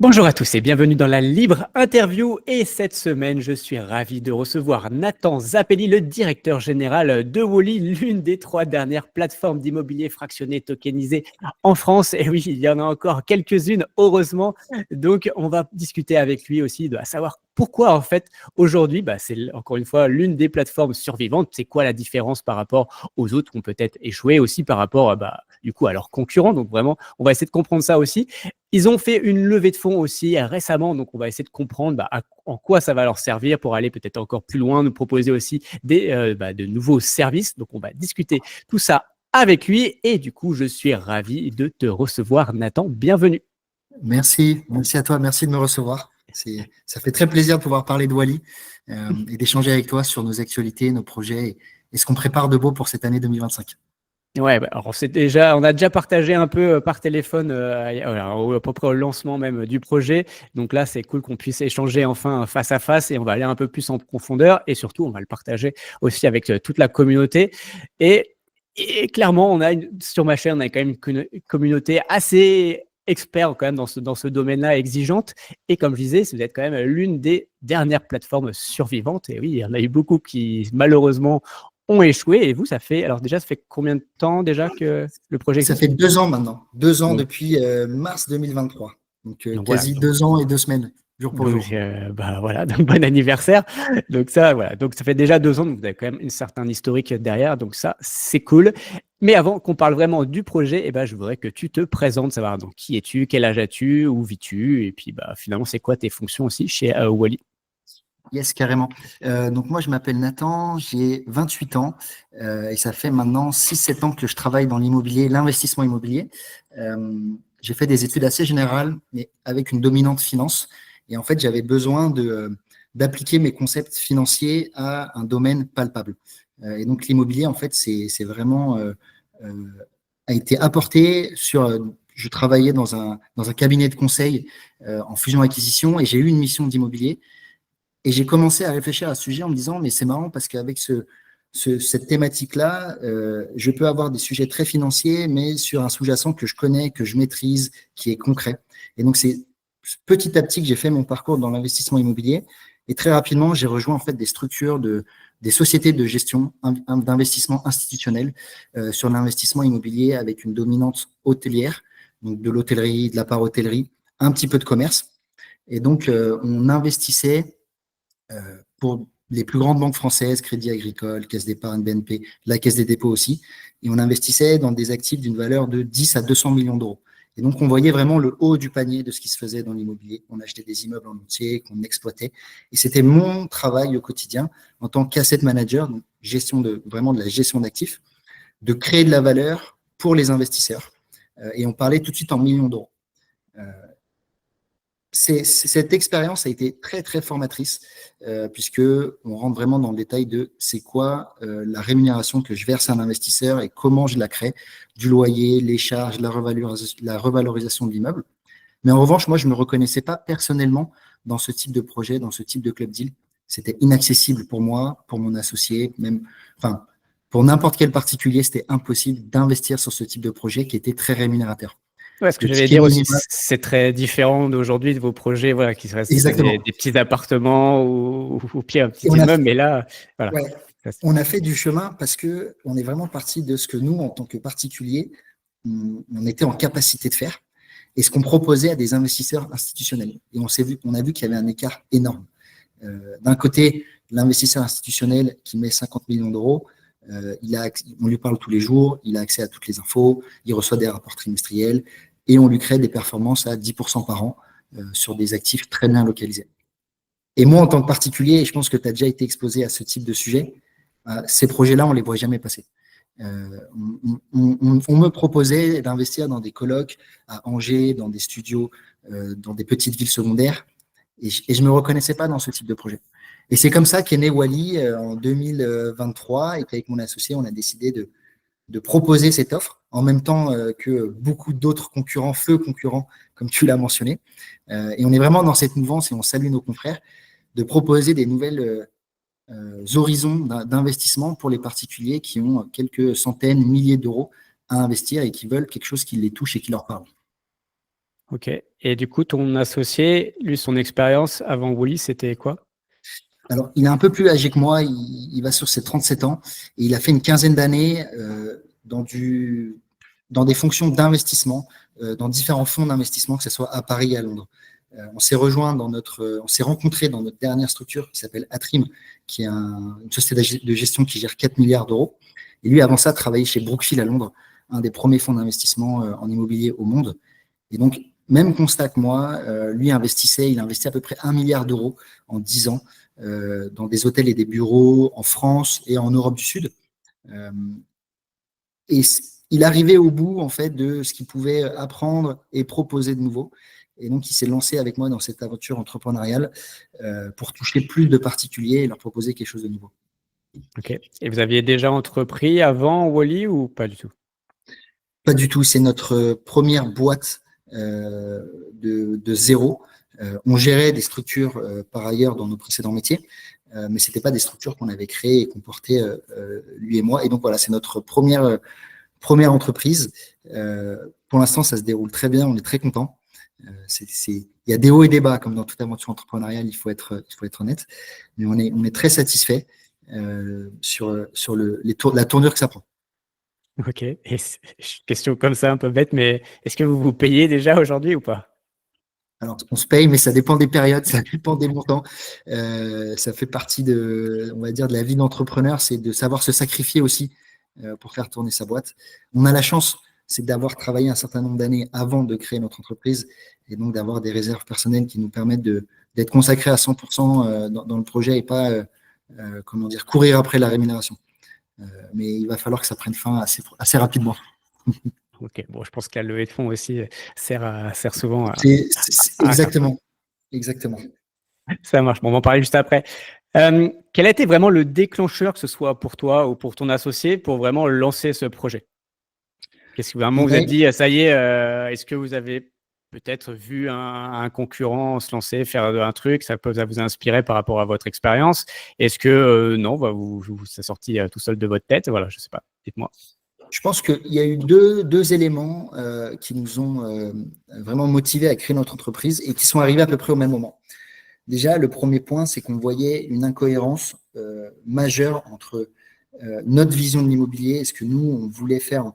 Bonjour à tous et bienvenue dans la Libre Interview. Et cette semaine, je suis ravi de recevoir Nathan Zappelli, le directeur général de Wally, l'une des 3 dernières plateformes d'immobilier fractionné tokenisé en France. Et oui, il y en a encore quelques-unes, heureusement. Donc, on va discuter avec lui aussi de savoir pourquoi, en fait, aujourd'hui, c'est encore une fois l'une des plateformes survivantes. C'est quoi la différence par rapport aux autres qui ont peut-être échoué aussi par rapport du coup, à leurs concurrents. Donc, vraiment, on va essayer de comprendre ça aussi. Ils ont fait une levée de fonds aussi récemment, donc on va essayer de comprendre en quoi ça va leur servir pour aller peut-être encore plus loin, nous proposer aussi de nouveaux services. Donc on va discuter tout ça avec lui et du coup, je suis ravi de te recevoir, Nathan. Bienvenue. Merci à toi, merci de me recevoir. Ça fait très plaisir de pouvoir parler de Wally et d'échanger avec toi sur nos actualités, nos projets et ce qu'on prépare de beau pour cette année 2025. Ouais, alors on a déjà partagé un peu par téléphone à peu près au lancement même du projet. Donc là, c'est cool qu'on puisse échanger enfin face à face et on va aller un peu plus en profondeur et surtout, on va le partager aussi avec toute la communauté. Et clairement, sur ma chaîne, on a quand même une communauté assez expert quand même dans ce domaine-là, exigeante. Et comme je disais, vous êtes quand même l'une des dernières plateformes survivantes. Et oui, il y en a eu beaucoup qui malheureusement ont échoué. Et vous, ça fait combien de temps déjà que le projet Ça existe? fait 2 ans maintenant, 2 ans Donc, depuis mars 2023. Donc voilà. quasi 2 ans et 2 semaines, jour pour Donc, jour. voilà, donc bon anniversaire. Donc ça, voilà. Donc ça fait déjà 2 ans, donc vous avez quand même une certaine historique derrière. Donc ça, c'est cool. Mais avant qu'on parle vraiment du projet, je voudrais que tu te présentes, savoir donc qui es-tu, quel âge as-tu, où vis-tu, et puis finalement, c'est quoi tes fonctions aussi chez Wally? Yes, carrément. Donc moi, je m'appelle Nathan, j'ai 28 ans et ça fait maintenant 6-7 ans que je travaille dans l'immobilier, l'investissement immobilier. J'ai fait des études assez générales, mais avec une dominante finance. Et en fait, j'avais besoin d'appliquer mes concepts financiers à un domaine palpable. Et donc l'immobilier, en fait, c'est vraiment euh, a été apporté sur. Je travaillais dans un cabinet de conseil en fusion-acquisition et j'ai eu une mission d'immobilier. Et j'ai commencé à réfléchir à ce sujet en me disant, mais c'est marrant parce qu'avec cette thématique-là, je peux avoir des sujets très financiers, mais sur un sous-jacent que je connais, que je maîtrise, qui est concret. Et donc, c'est petit à petit que j'ai fait mon parcours dans l'investissement immobilier. Et très rapidement, j'ai rejoint en fait des structures, des sociétés de gestion d'investissement institutionnel sur l'investissement immobilier avec une dominante hôtelière, donc de l'hôtellerie, de la part-hôtellerie, un petit peu de commerce. Et donc, on investissait pour les plus grandes banques françaises, Crédit Agricole, Caisse d'épargne, BNP, la Caisse des dépôts aussi. Et on investissait dans des actifs d'une valeur de 10 à 200 millions d'euros. Et donc, on voyait vraiment le haut du panier de ce qui se faisait dans l'immobilier. On achetait des immeubles en entier, qu'on exploitait. Et c'était mon travail au quotidien en tant qu'asset manager, donc vraiment de la gestion d'actifs, de créer de la valeur pour les investisseurs. Et on parlait tout de suite en millions d'euros. Cette expérience a été très, très formatrice, puisque on rentre vraiment dans le détail de c'est quoi la rémunération que je verse à un investisseur et comment je la crée, du loyer, les charges, la revalorisation de l'immeuble. Mais en revanche, moi, je ne me reconnaissais pas personnellement dans ce type de projet, dans ce type de club deal. C'était inaccessible pour moi, pour mon associé, même, enfin, pour n'importe quel particulier, c'était impossible d'investir sur ce type de projet qui était très rémunérateur. Ouais, ce que Le j'allais ticket dire aussi, minimal, c'est très différent d'aujourd'hui de vos projets, voilà, qui restent exactement. des petits appartements ou au pire un petit Et on a immeuble, mais là, voilà. Ouais, on a fait du chemin parce que on est vraiment parti de ce que nous, en tant que particuliers, on était en capacité de faire et ce qu'on proposait à des investisseurs institutionnels. Et on a vu qu'il y avait un écart énorme. D'un côté, l'investisseur institutionnel qui met 50 millions d'euros, on lui parle tous les jours, il a accès à toutes les infos, il reçoit des rapports trimestriels et on lui crée des performances à 10% par an sur des actifs très bien localisés. Et moi, en tant que particulier, et je pense que tu as déjà été exposé à ce type de sujet, ces projets-là, on ne les voit jamais passer. On me proposait d'investir dans des colloques à Angers, dans des studios, dans des petites villes secondaires, et je ne me reconnaissais pas dans ce type de projet. Et c'est comme ça qu'est né Wally en 2023, et qu'avec mon associé, on a décidé de proposer cette offre, en même temps que beaucoup d'autres concurrents, feux concurrents, comme tu l'as mentionné. Et on est vraiment dans cette mouvance, et on salue nos confrères, de proposer des nouvelles horizons d'investissement pour les particuliers qui ont quelques centaines, milliers d'euros à investir et qui veulent quelque chose qui les touche et qui leur parle. Ok. Et du coup, ton associé, lui, son expérience avant Wally, c'était quoi? Alors, il est un peu plus âgé que moi, il va sur ses 37 ans, et il a fait une quinzaine d'années dans des fonctions d'investissement, dans différents fonds d'investissement, que ce soit à Paris et à Londres. On s'est rencontrés dans notre dernière structure qui s'appelle Atrim, qui est une société de gestion qui gère 4 milliards d'euros. Et lui, avant ça, travaillait chez Brookfield à Londres, un des premiers fonds d'investissement en immobilier au monde. Et donc, même constat que moi, lui il investit à peu près 1 milliard d'euros en 10 ans dans des hôtels et des bureaux en France et en Europe du Sud. Euh, et il arrivait au bout en fait de ce qu'il pouvait apprendre et proposer de nouveau. Et donc, il s'est lancé avec moi dans cette aventure entrepreneuriale pour toucher plus de particuliers et leur proposer quelque chose de nouveau. Ok. Et vous aviez déjà entrepris avant Wally ou pas du tout? Pas du tout, c'est notre première boîte de zéro. On gérait des structures par ailleurs dans nos précédents métiers, mais ce n'était pas des structures qu'on avait créées et qu'on portait lui et moi. Et donc voilà, c'est notre première entreprise. Pour l'instant, ça se déroule très bien, on est très content. Il y a des hauts et des bas, comme dans toute aventure entrepreneuriale, il faut être honnête, mais on est très satisfait sur la tournure que ça prend. Ok. Et question comme ça, un peu bête, mais est-ce que vous vous payez déjà aujourd'hui ou pas? Alors, on se paye, mais ça dépend des périodes, ça dépend des montants. Ça fait partie on va dire, de la vie d'entrepreneur, c'est de savoir se sacrifier aussi pour faire tourner sa boîte. On a la chance, c'est d'avoir travaillé un certain nombre d'années avant de créer notre entreprise et donc d'avoir des réserves personnelles qui nous permettent d'être consacrés à 100% dans le projet et pas, comment dire, courir après la rémunération. Mais il va falloir que ça prenne fin assez rapidement. Ok. Bon, je pense que la levée de fonds aussi sert souvent à ça. Exactement, exactement. Ça marche. Bon, on va en parler juste après. Quel a été vraiment le déclencheur, que ce soit pour toi ou pour ton associé, pour vraiment lancer ce projet? Qu'est-ce que vraiment vous êtes Ouais. dit, ça y est, est-ce que vous avez peut-être vu un concurrent se lancer, faire un truc, ça vous inspirer par rapport à votre expérience? Est-ce que non, bah, ça sorti tout seul de votre tête? Voilà, je sais pas. Dites-moi. Je pense qu'il y a eu deux éléments qui nous ont vraiment motivés à créer notre entreprise et qui sont arrivés à peu près au même moment. Déjà, le premier point, c'est qu'on voyait une incohérence majeure entre notre vision de l'immobilier et ce que nous, on voulait faire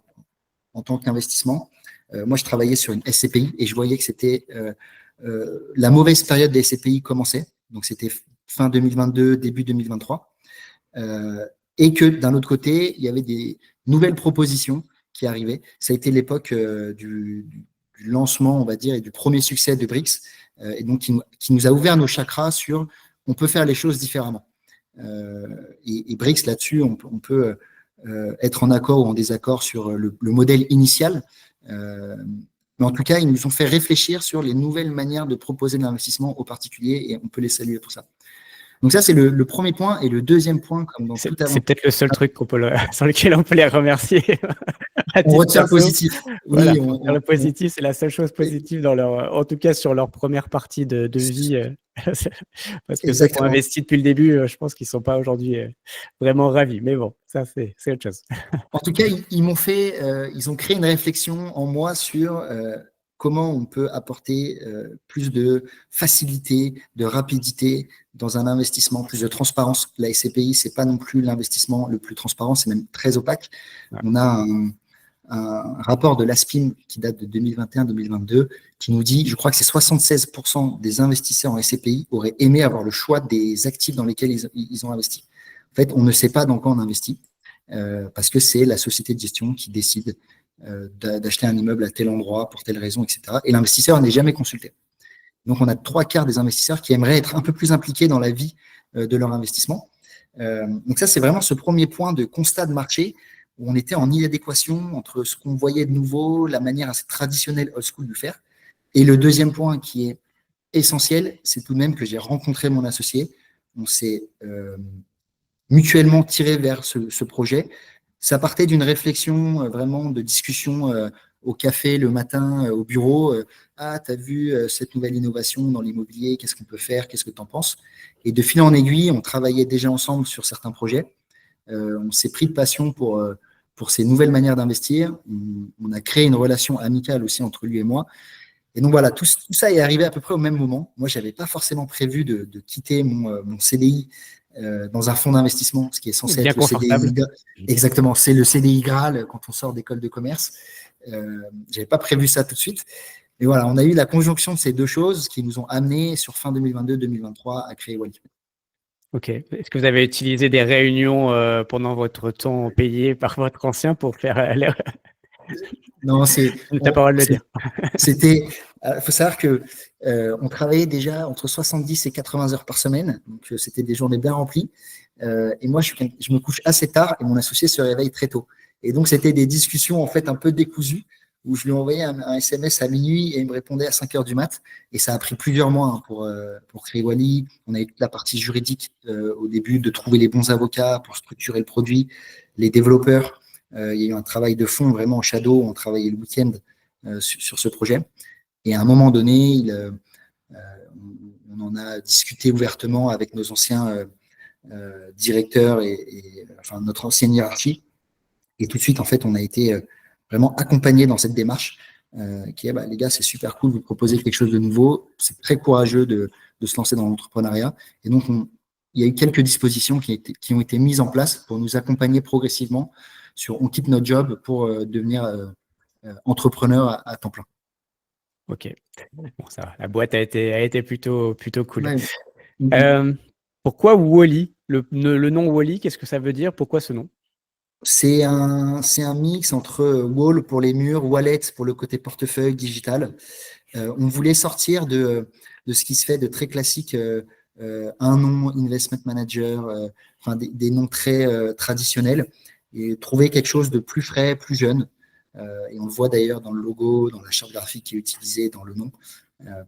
en tant qu'investissement. Moi, je travaillais sur une SCPI et je voyais que c'était la mauvaise période des SCPI commençait. Donc, c'était fin 2022, début 2023. Et que d'un autre côté, il y avait des nouvelles propositions qui arrivaient. Ça a été l'époque du lancement, on va dire, et du premier succès de BRICS, et donc qui nous a ouvert nos chakras sur on peut faire les choses différemment. Et BRICS, là-dessus, on peut être en accord ou en désaccord sur le modèle initial. Mais en tout cas, ils nous ont fait réfléchir sur les nouvelles manières de proposer de l'investissement aux particuliers et on peut les saluer pour ça. Donc ça, c'est le premier point. Et le deuxième point, comme dans tout C'est avant, peut-être le seul truc sur lequel on peut les remercier à on titre retient le perso. positif. Voilà, Oui, pour faire le positif, c'est la seule chose positive dans en tout cas sur leur première partie de vie. Parce que ceux qui ont exactement. investi depuis le début, je pense qu'ils ne sont pas aujourd'hui vraiment ravis. Mais bon, ça, c'est autre chose. En tout cas, ils ont créé une réflexion en moi sur comment on peut apporter plus de facilité, de rapidité dans un investissement, plus de transparence. La SCPI, c'est pas non plus l'investissement le plus transparent, c'est même très opaque. Ouais. On a un rapport de l'ASPIM qui date de 2021-2022 qui nous dit, je crois que c'est 76% des investisseurs en SCPI auraient aimé avoir le choix des actifs dans lesquels ils ont investi. En fait, on ne sait pas dans quoi on investit parce que c'est la société de gestion qui décide d'acheter un immeuble à tel endroit pour telle raison, etc. Et l'investisseur n'est jamais consulté. Donc, on a 3/4 des investisseurs qui aimeraient être un peu plus impliqués dans la vie de leur investissement. Donc ça, c'est vraiment ce premier point de constat de marché où on était en inadéquation entre ce qu'on voyait de nouveau, la manière assez traditionnelle old school de faire. Et le deuxième point qui est essentiel, c'est tout de même que j'ai rencontré mon associé. On s'est mutuellement tiré vers ce projet. Ça partait d'une réflexion, vraiment de discussion au café le matin, au bureau. Ah, tu as vu cette nouvelle innovation dans l'immobilier, qu'est-ce qu'on peut faire, qu'est-ce que tu en penses? Et de fil en aiguille, on travaillait déjà ensemble sur certains projets. On s'est pris de passion pour ces nouvelles manières d'investir. On a créé une relation amicale aussi entre lui et moi. Et donc voilà, tout ça est arrivé à peu près au même moment. Moi, je n'avais pas forcément prévu de quitter mon CDI dans un fonds d'investissement, ce qui est censé Bien être le confortable. CDI. Exactement, c'est le CDI Graal quand on sort d'école de commerce. Je n'avais pas prévu ça tout de suite. Mais voilà, on a eu la conjonction de ces deux choses qui nous ont amenés sur fin 2022-2023 à créer Wally. Ok. Est-ce que vous avez utilisé des réunions pendant votre temps payé par votre ancien pour faire Non, t'as pas le droit de le dire. c'était. Il faut savoir que on travaillait déjà entre 70 et 80 heures par semaine, donc c'était des journées bien remplies. Et moi, je me couche assez tard et mon associé se réveille très tôt. Et donc, c'était des discussions en fait un peu décousues où je lui envoyais un SMS à minuit et il me répondait à 5 heures du mat. Et ça a pris plusieurs mois pour créer Wally. On a eu toute la partie juridique au début, de trouver les bons avocats pour structurer le produit, les développeurs. Il y a eu un travail de fond vraiment en shadow. On travaillait le week-end sur ce projet. Et à un moment donné, on en a discuté ouvertement avec nos anciens directeurs enfin, notre ancienne hiérarchie. Et tout de suite, en fait, on a été vraiment accompagnés dans cette démarche qui est, les gars, c'est super cool, vous proposez quelque chose de nouveau. C'est très courageux de se lancer dans l'entrepreneuriat. Et donc, il y a eu quelques dispositions qui ont été mises en place pour nous accompagner progressivement sur on quitte notre job pour devenir entrepreneur à temps plein. Ok. Bon, ça va. La boîte a été plutôt cool. Ouais. Pourquoi Wally? Le nom Wally, qu'est-ce que ça veut dire? Pourquoi ce nom? C'est un mix entre wall pour les murs, wallet pour le côté portefeuille digital. On voulait sortir de ce qui se fait de très classique, un nom, investment manager, enfin des noms très traditionnels, et trouver quelque chose de plus frais, plus jeune. Et on le voit d'ailleurs dans le logo, dans la charte graphique qui est utilisée, dans le nom,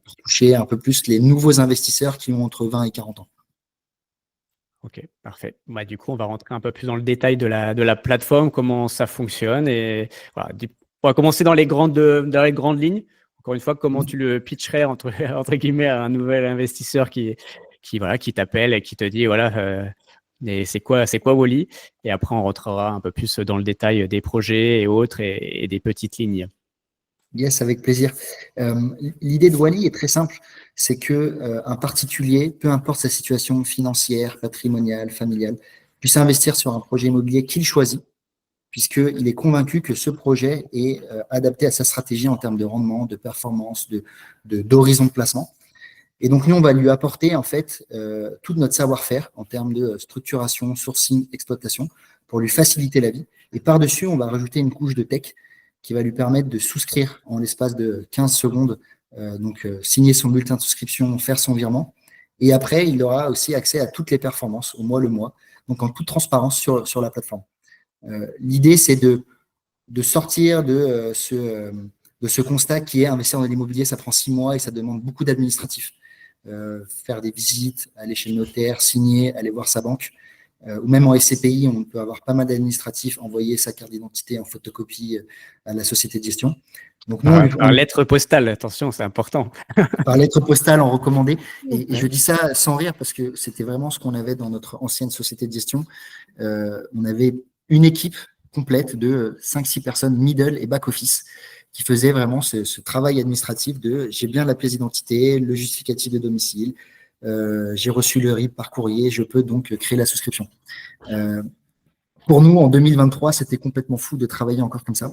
pour toucher un peu plus les nouveaux investisseurs qui ont entre 20 et 40 ans. Ok, parfait. Du coup, on va rentrer un peu plus dans le détail de la plateforme, comment ça fonctionne. Et voilà, on va commencer dans les grandes lignes. Encore une fois, comment tu le pitcherais entre guillemets à un nouvel investisseur qui t'appelle et qui te dit voilà, et c'est quoi Wally? Et après, on rentrera un peu plus dans le détail des projets et autres et des petites lignes. Yes, avec plaisir. L'idée de Wally est très simple, c'est que un particulier, peu importe sa situation financière, patrimoniale, familiale, puisse investir sur un projet immobilier qu'il choisit, puisqu'il est convaincu que ce projet est adapté à sa stratégie en termes de rendement, de performance, d'horizon de placement. Et donc, nous, on va lui apporter en fait tout notre savoir-faire en termes de structuration, sourcing, exploitation, pour lui faciliter la vie. Et par-dessus, on va rajouter une couche de tech qui va lui permettre de souscrire en l'espace de 15 secondes, signer son bulletin de souscription, faire son virement. Et après, il aura aussi accès à toutes les performances, au mois le mois, donc en toute transparence sur la plateforme. L'idée, c'est de sortir de ce constat qui est investir dans l'immobilier, ça prend 6 mois et ça demande beaucoup d'administratifs. Faire des visites, aller chez le notaire, signer, aller voir sa banque. Ou même en SCPI, on peut avoir pas mal d'administratifs, envoyer sa carte d'identité en photocopie à la société de gestion. Donc nous, Par lettre postale, attention, c'est important. Par lettre postale en recommandé. Et je dis ça sans rire parce que c'était vraiment ce qu'on avait dans notre ancienne société de gestion. On avait une équipe complète de 5-6 personnes, middle et back office, qui faisaient vraiment ce travail administratif de j'ai bien la pièce d'identité, le justificatif de domicile, j'ai reçu le RIB par courrier, je peux donc créer la souscription. Pour nous, en 2023, c'était complètement fou de travailler encore comme ça.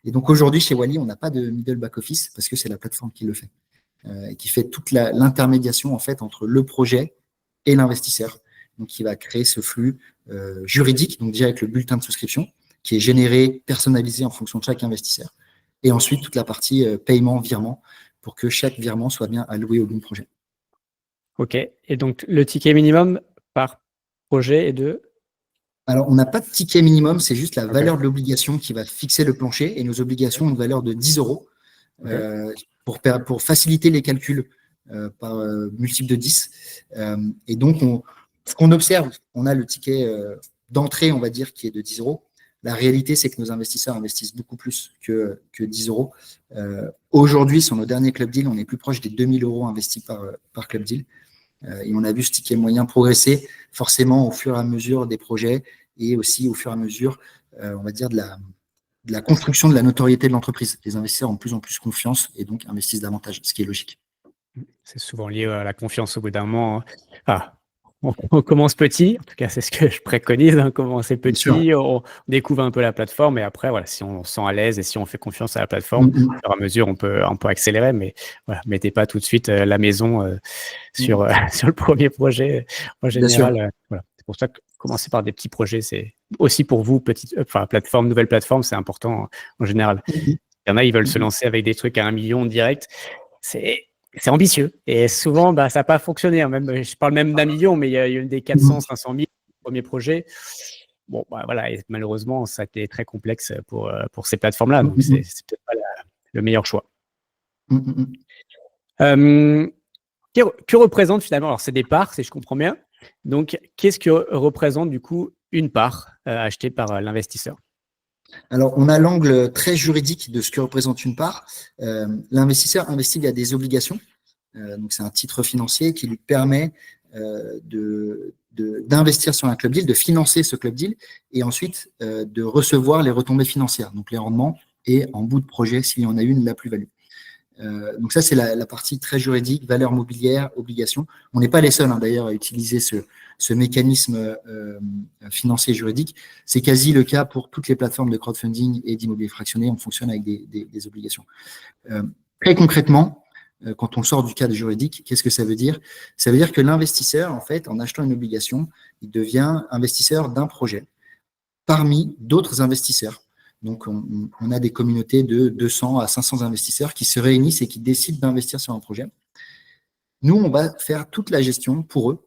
Et donc aujourd'hui, chez Wally, on n'a pas de middle back office parce que c'est la plateforme qui le fait. Et qui fait toute l'intermédiation en fait entre le projet et l'investisseur. Donc, qui va créer ce flux juridique, donc déjà avec le bulletin de souscription, qui est généré, personnalisé en fonction de chaque investisseur. Et ensuite, toute la partie paiement, virement, pour que chaque virement soit bien alloué au bon projet. Ok. Et donc, le ticket minimum par projet est de? Alors, on n'a pas de ticket minimum, c'est juste la valeur de l'obligation qui va fixer le plancher. Et nos obligations ont une valeur de 10 euros pour faciliter les calculs par multiple de 10. Et donc, ce qu'on observe, on a le ticket d'entrée, on va dire, qui est de 10 euros. La réalité, c'est que nos investisseurs investissent beaucoup plus que 10 euros. Aujourd'hui, sur nos derniers club deals, on est plus proche des 2000 euros investis par club deal. Et on a vu ce ticket moyen progresser forcément au fur et à mesure des projets et aussi au fur et à mesure, on va dire, de la construction de la notoriété de l'entreprise. Les investisseurs ont de plus en plus confiance et donc investissent davantage, ce qui est logique. C'est souvent lié à la confiance au bout d'un moment. Ah, on commence petit, en tout cas, c'est ce que je préconise, hein, commencer petit, on découvre un peu la plateforme et après, voilà, si on se sent à l'aise et si on fait confiance à la plateforme, au fur et à mesure, on peut accélérer, mais voilà, mettez pas tout de suite la maison sur le premier projet. En général, voilà. C'est pour ça que commencer par des petits projets, c'est aussi pour vous, nouvelle plateforme, c'est important en général. Il y en a, ils veulent se lancer avec des trucs à 1 million direct. C'est ambitieux et souvent, ça n'a pas fonctionné. Hein. Même, je parle même d'1 million, mais il y a eu des 400, 500 000 premiers projets. Bon, voilà, et malheureusement, ça a été très complexe pour ces plateformes-là. Donc, c'est peut-être pas le meilleur choix. Que représente finalement, alors c'est des parts, si je comprends bien. Donc, qu'est-ce que représente du coup une part achetée par l'investisseur? Alors, on a l'angle très juridique de ce que représente une part. L'investisseur investit via des obligations. Donc, c'est un titre financier qui lui permet d'investir sur un club deal, de financer ce club deal et ensuite de recevoir les retombées financières, donc les rendements et en bout de projet, s'il y en a une, la plus-value. Donc ça, c'est la partie très juridique, valeur mobilière, obligation. On n'est pas les seuls, d'ailleurs, à utiliser ce mécanisme financier juridique. C'est quasi le cas pour toutes les plateformes de crowdfunding et d'immobilier fractionné. On fonctionne avec des obligations. Très concrètement, quand on sort du cadre juridique, qu'est-ce que ça veut dire? Ça veut dire que l'investisseur, en fait, en achetant une obligation, il devient investisseur d'un projet parmi d'autres investisseurs. Donc, on a des communautés de 200 à 500 investisseurs qui se réunissent et qui décident d'investir sur un projet. Nous, on va faire toute la gestion pour eux.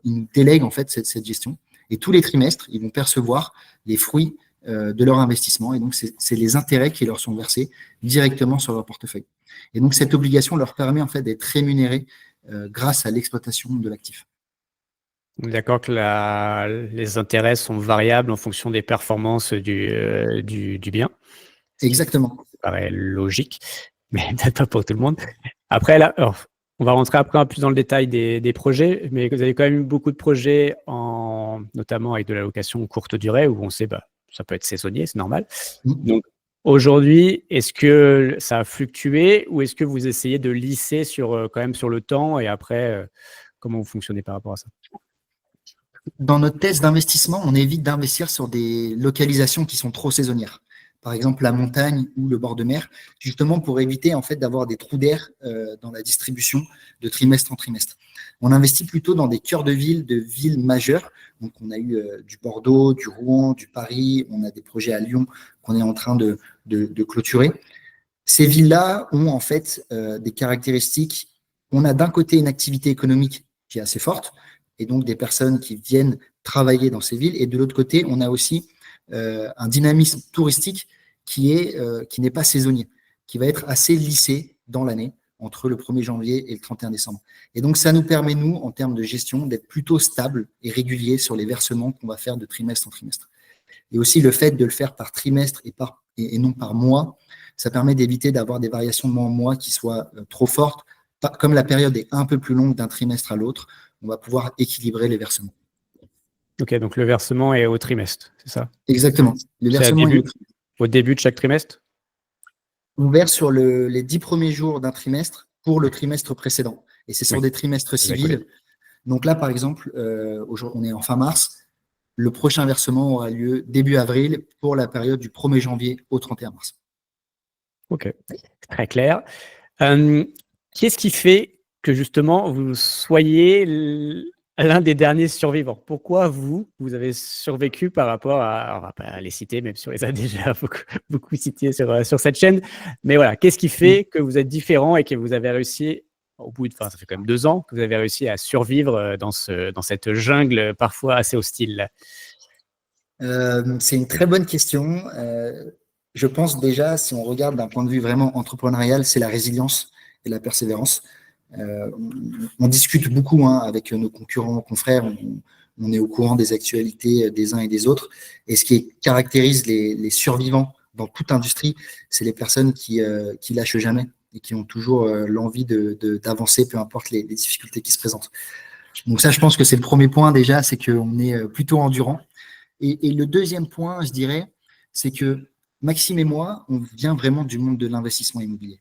Ils nous délèguent en fait cette gestion. Et tous les trimestres, ils vont percevoir les fruits de leur investissement. Et donc, c'est les intérêts qui leur sont versés directement sur leur portefeuille. Et donc, cette obligation leur permet en fait d'être rémunérés grâce à l'exploitation de l'actif. D'accord que les intérêts sont variables en fonction des performances du bien. Exactement. Ça paraît logique, mais peut-être pas pour tout le monde. Après, là, alors, on va rentrer après un peu plus dans le détail des projets, mais vous avez quand même eu beaucoup de projets, notamment avec de la location courte durée, où on sait ça peut être saisonnier, c'est normal. Donc, aujourd'hui, est-ce que ça a fluctué ou est-ce que vous essayez de lisser quand même sur le temps et après, comment vous fonctionnez par rapport à ça? Dans notre thèse d'investissement, on évite d'investir sur des localisations qui sont trop saisonnières. Par exemple, la montagne ou le bord de mer, justement pour éviter en fait d'avoir des trous d'air dans la distribution de trimestre en trimestre. On investit plutôt dans des cœurs de villes majeures. Donc, on a eu du Bordeaux, du Rouen, du Paris. On a des projets à Lyon qu'on est en train de clôturer. Ces villes-là ont en fait des caractéristiques. On a d'un côté une activité économique qui est assez forte, et donc des personnes qui viennent travailler dans ces villes. Et de l'autre côté, on a aussi un dynamisme touristique qui n'est pas saisonnier, qui va être assez lissé dans l'année, entre le 1er janvier et le 31 décembre. Et donc, ça nous permet, nous, en termes de gestion, d'être plutôt stable et régulier sur les versements qu'on va faire de trimestre en trimestre. Et aussi, le fait de le faire par trimestre et non par mois, ça permet d'éviter d'avoir des variations de mois en mois qui soient trop fortes. Comme la période est un peu plus longue d'un trimestre à l'autre, on va pouvoir équilibrer les versements. Ok, donc le versement est au trimestre, c'est ça? Exactement. Le versement est au début de chaque trimestre? On verse sur les 10 premiers jours d'un trimestre pour le trimestre précédent. Et c'est sur des trimestres civils. Donc là, par exemple, on est en fin mars. Le prochain versement aura lieu début avril pour la période du 1er janvier au 31 mars. Ok, très clair. Qu'est-ce qui fait que justement vous soyez l'un des derniers survivants? Pourquoi vous avez survécu par rapport on va pas les citer, même si on les a déjà beaucoup cités sur cette chaîne, mais voilà, qu'est-ce qui fait que vous êtes différent et que vous avez réussi, ça fait quand même 2 ans que vous avez réussi à survivre dans cette jungle parfois assez hostile? C'est une très bonne question. Je pense déjà, si on regarde d'un point de vue vraiment entrepreneurial, c'est la résilience et la persévérance. On discute beaucoup avec nos concurrents, confrères, on est au courant des actualités des uns et des autres. Et ce qui caractérise les survivants dans toute industrie, c'est les personnes qui lâchent jamais et qui ont toujours l'envie d'avancer, peu importe les difficultés qui se présentent. Donc ça, je pense que c'est le premier point déjà, c'est qu'on est plutôt endurant. Et le deuxième point, je dirais, c'est que Maxime et moi, on vient vraiment du monde de l'investissement immobilier,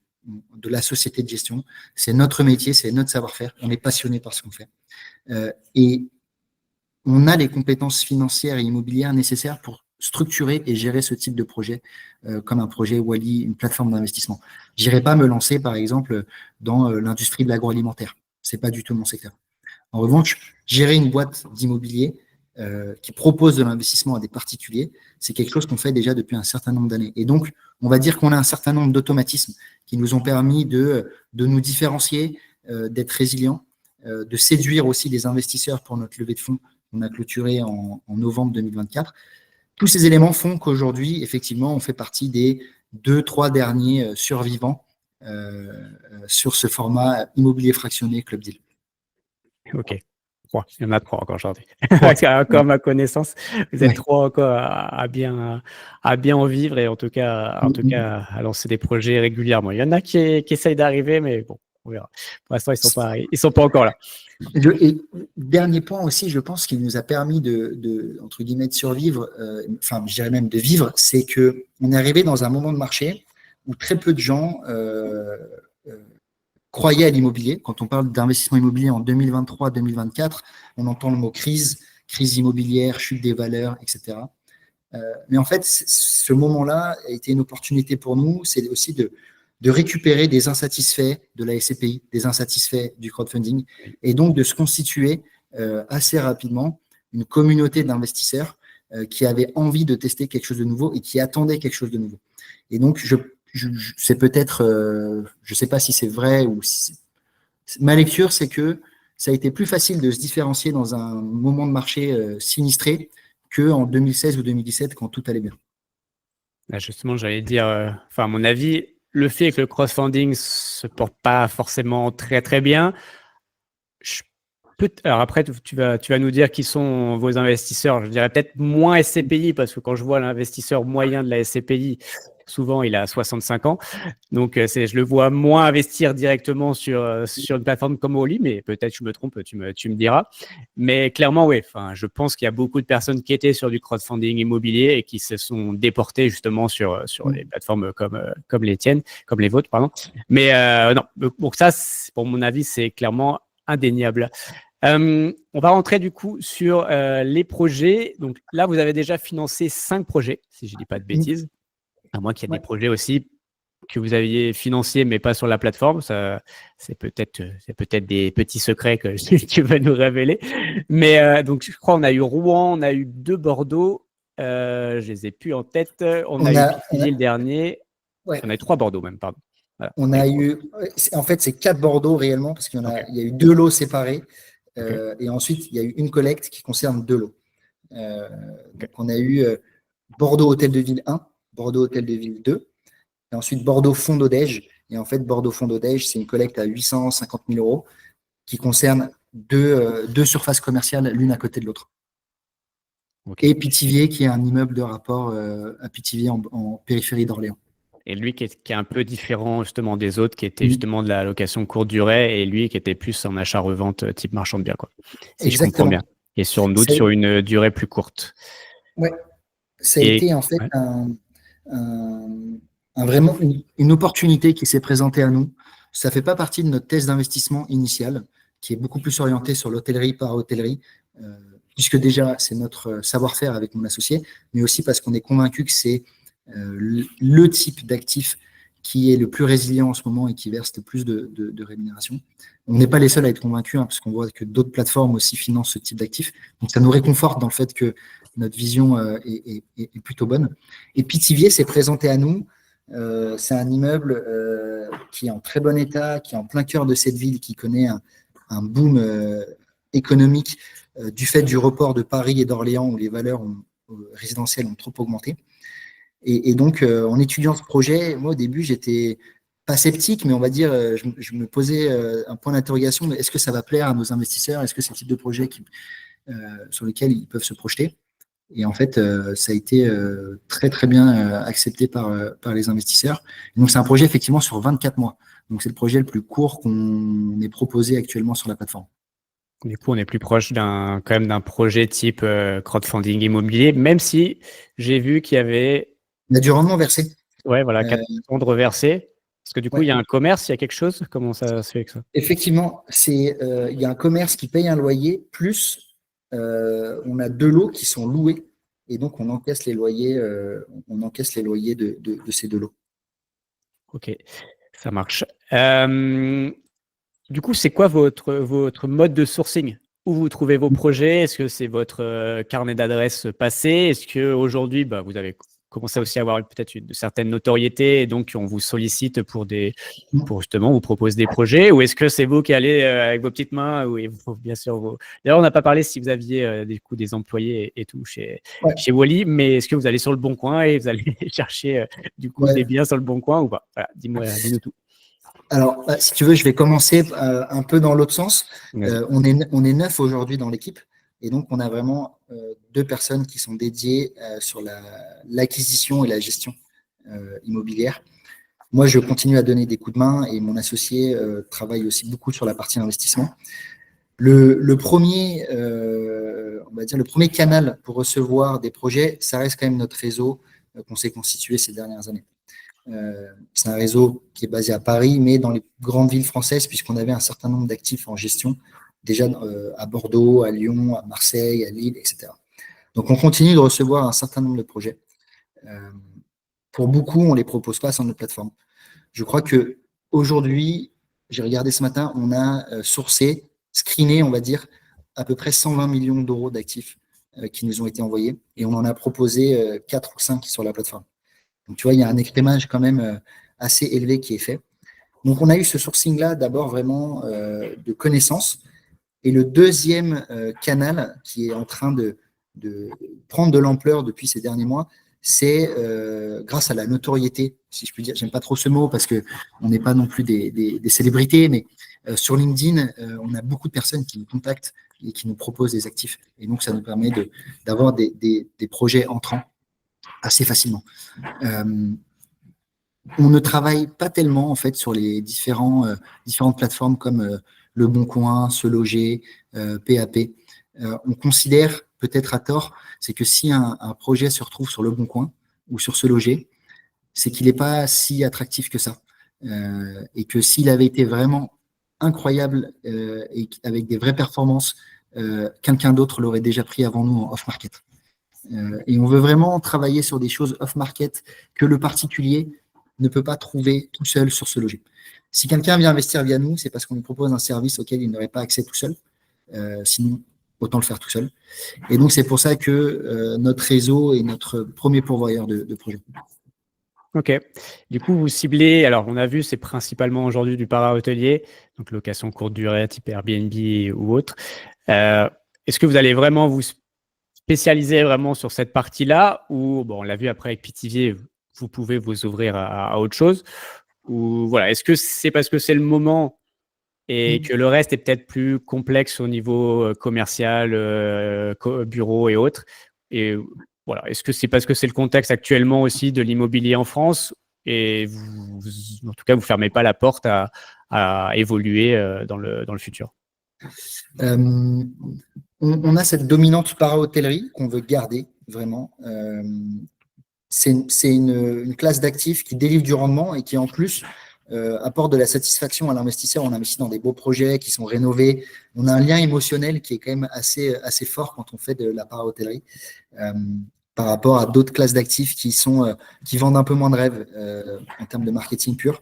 de la société de gestion. C'est notre métier, c'est notre savoir-faire. On est passionné par ce qu'on fait. Et on a les compétences financières et immobilières nécessaires pour structurer et gérer ce type de projet, comme un projet Wally, une plateforme d'investissement. J'irai pas me lancer, par exemple, dans l'industrie de l'agroalimentaire. C'est pas du tout mon secteur. En revanche, gérer une boîte d'immobilier qui propose de l'investissement à des particuliers, c'est quelque chose qu'on fait déjà depuis un certain nombre d'années. Et donc, on va dire qu'on a un certain nombre d'automatismes qui nous ont permis de nous différencier, d'être résilients, de séduire aussi des investisseurs pour notre levée de fonds qu'on a clôturé en novembre 2024. Tous ces éléments font qu'aujourd'hui, effectivement, on fait partie des 2-3 derniers survivants sur ce format immobilier fractionné Club Deal. Ok. Trois. Il y en a trois encore aujourd'hui. Ouais. Encore à ma connaissance, vous êtes Ouais. trois encore à bien en vivre et en tout cas à lancer des projets régulièrement. Il y en a qui essayent d'arriver, mais bon, on verra. Pour l'instant, ils sont pas encore là. Et dernier point aussi, je pense qu'il nous a permis entre guillemets, de survivre, enfin, je dirais même de vivre, c'est qu'on est arrivé dans un moment de marché où très peu de gens croyaient à l'immobilier. Quand on parle d'investissement immobilier en 2023-2024, on entend le mot crise, crise immobilière, chute des valeurs, etc. Mais en fait, ce moment-là a été une opportunité pour nous, c'est aussi de récupérer des insatisfaits de la SCPI, des insatisfaits du crowdfunding, et donc de se constituer assez rapidement une communauté d'investisseurs qui avaient envie de tester quelque chose de nouveau et qui attendaient quelque chose de nouveau. Et donc, c'est peut-être, je ne sais pas si c'est vrai ou si ma lecture, c'est que ça a été plus facile de se différencier dans un moment de marché sinistré qu'en 2016 ou 2017 quand tout allait bien. Là, justement, j'allais dire, à mon avis, le fait que le crowdfunding se porte pas forcément très très bien. Alors après, tu vas nous dire qui sont vos investisseurs. Je dirais peut-être moins SCPI parce que quand je vois l'investisseur moyen de la SCPI, souvent il a 65 ans. Donc je le vois moins investir directement sur une plateforme comme Wally, mais peut-être je me trompe, tu me diras. Mais clairement, oui. Enfin, je pense qu'il y a beaucoup de personnes qui étaient sur du crowdfunding immobilier et qui se sont déportées justement sur des plateformes comme les tiennes, comme les vôtres, pardon. Mais non, donc ça, pour mon avis, c'est clairement indéniable. On va rentrer du coup sur les projets. Donc là, vous avez déjà financé 5 projets, si je ne dis pas de bêtises. À moins qu'il y ait des projets aussi que vous aviez financés, mais pas sur la plateforme. Ça, c'est peut-être des petits secrets que tu vas nous révéler. Mais donc, je crois qu'on a eu Rouen, on a eu 2 Bordeaux. Je les ai plus en tête. On a eu Pithiviers le dernier. Ouais. On a eu 3 Bordeaux même, pardon. Voilà. On a eu, en fait, c'est 4 Bordeaux réellement, parce qu'il y a eu 2 lots séparés. Et ensuite, il y a eu une collecte qui concerne 2 lots. Donc, on a eu Bordeaux Hôtel de Ville 1, Bordeaux Hôtel de Ville 2, et ensuite Bordeaux Fond d'Odège. Et en fait, Bordeaux Fond d'Odège, c'est une collecte à 850 000 euros qui concerne deux surfaces commerciales, l'une à côté de l'autre. Et Pithiviers, qui est un immeuble de rapport à Pithiviers en périphérie d'Orléans. Et lui qui est un peu différent justement des autres, qui était justement de la location courte durée, et lui qui était plus en achat-revente type marchand de biens, quoi. Si je comprends bien. Et sur une durée plus courte. Ouais. Ça a été en fait vraiment une opportunité qui s'est présentée à nous. Ça ne fait pas partie de notre thèse d'investissement initiale, qui est beaucoup plus orientée sur l'hôtellerie par hôtellerie, puisque déjà c'est notre savoir-faire avec mon associé, mais aussi parce qu'on est convaincu que c'est le type d'actif qui est le plus résilient en ce moment et qui verse le plus de rémunération. On n'est pas les seuls à être convaincus, parce qu'on voit que d'autres plateformes aussi financent ce type d'actif. Donc ça nous réconforte dans le fait que notre vision est plutôt bonne. Et Pithiviers s'est présenté à nous. C'est un immeuble qui est en très bon état, qui est en plein cœur de cette ville, qui connaît un boom économique du fait du report de Paris et d'Orléans, où les valeurs résidentielles ont trop augmenté. Et donc, en étudiant ce projet, moi, au début, j'étais pas sceptique, mais on va dire, je me posais un point d'interrogation, est-ce que ça va plaire à nos investisseurs? Est-ce que c'est le type de projet sur lequel ils peuvent se projeter? Et en fait, ça a été très, très bien accepté par les investisseurs. Et donc, c'est un projet, effectivement, sur 24 mois. Donc, c'est le projet le plus court qu'on ait proposé actuellement sur la plateforme. Du coup, on est plus proche quand même d'un projet type crowdfunding immobilier, même si j'ai vu qu'il y avait On a du rendement versé. Ouais, voilà, 4 de reversé. Parce que du coup, Ouais. il y a un commerce, il y a quelque chose. Comment ça se fait avec ça? Effectivement, il y a un commerce qui paye un loyer, plus on a 2 lots qui sont loués. Et donc, on encaisse les loyers, de ces 2 lots. Ok, ça marche. Du coup, c'est quoi votre mode de sourcing? Où vous trouvez vos projets? Est-ce que c'est votre carnet d'adresses passé? Est-ce qu'aujourd'hui, bah, vous avez commencé aussi à avoir peut-être une certaine notoriété et donc on vous sollicite pour justement vous proposer des projets? Ou est-ce que c'est vous qui allez avec vos petites mains? Oui, bien sûr. D'ailleurs, on n'a pas parlé si vous aviez des employés et tout Ouais, chez Wally, mais est-ce que vous allez sur le Bon Coin et vous allez chercher du coup des ouais. biens sur le Bon Coin ou pas? Voilà, dis-nous tout. Alors, si tu veux, je vais commencer un peu dans l'autre sens. Vas-y. On est 9 aujourd'hui dans l'équipe. Et donc, on a vraiment 2 personnes qui sont dédiées sur l'acquisition et la gestion immobilière. Moi, je continue à donner des coups de main et mon associé travaille aussi beaucoup sur la partie investissement. Le premier, on va dire, le premier canal pour recevoir des projets, ça reste quand même notre réseau qu'on s'est constitué ces dernières années. C'est un réseau qui est basé à Paris, mais dans les grandes villes françaises, puisqu'on avait un certain nombre d'actifs en gestion, déjà à Bordeaux, à Lyon, à Marseille, à Lille, etc. Donc, on continue de recevoir un certain nombre de projets. Euh, pour beaucoup, on ne les propose pas sur notre plateforme. Je crois que aujourd'hui, j'ai regardé ce matin, on a sourcé, screené, on va dire, à peu près 120 millions d'euros d'actifs qui nous ont été envoyés et on en a proposé 4 ou 5 sur la plateforme. Donc, tu vois, il y a un écrémage quand même assez élevé qui est fait. Donc, on a eu ce sourcing-là d'abord vraiment de connaissances. Et le deuxième canal qui est en train de prendre de l'ampleur depuis ces derniers mois, c'est grâce à la notoriété, si je puis dire. J'aime pas trop ce mot parce que on n'est pas non plus des célébrités, mais sur LinkedIn, on a beaucoup de personnes qui nous contactent et qui nous proposent des actifs. Et donc, ça nous permet d'avoir des projets entrants assez facilement. Euh, on ne travaille pas tellement en fait sur les différentes plateformes comme Le Bon Coin, Se Loger, PAP. On considère peut-être à tort, c'est que si un projet se retrouve sur Le Bon Coin ou sur Se Loger, c'est qu'il n'est pas si attractif que ça. Et que s'il avait été vraiment incroyable et avec des vraies performances, quelqu'un d'autre l'aurait déjà pris avant nous en off-market. Et on veut vraiment travailler sur des choses off-market que le particulier ne peut pas trouver tout seul sur Ce Loger. Si quelqu'un vient investir via nous, c'est parce qu'on lui propose un service auquel il n'aurait pas accès tout seul. Sinon, autant le faire tout seul. Et donc, c'est pour ça que notre réseau est notre premier pourvoyeur de projets. Ok. Du coup, vous ciblez, alors on a vu, c'est principalement aujourd'hui du para-hôtelier, donc location courte durée, type Airbnb ou autre. Est-ce que vous allez vraiment vous spécialiser vraiment sur cette partie-là ou, bon, on l'a vu après avec Pithiviers, vous pouvez vous ouvrir à autre chose? Ou voilà, est-ce que c'est parce que c'est le moment et que le reste est peut-être plus complexe au niveau commercial, bureau et autres? Et voilà, est-ce que c'est parce que c'est le contexte actuellement aussi de l'immobilier en France et en tout cas, vous ne fermez pas la porte à évoluer dans le futur? On a cette dominante para-hôtellerie qu'on veut garder vraiment. C'est une classe d'actifs qui délivre du rendement et qui en plus apporte de la satisfaction à l'investisseur. On investit dans des beaux projets qui sont rénovés. On a un lien émotionnel qui est quand même assez fort quand on fait de la para-hôtellerie par rapport à d'autres classes d'actifs qui vendent un peu moins de rêves en termes de marketing pur.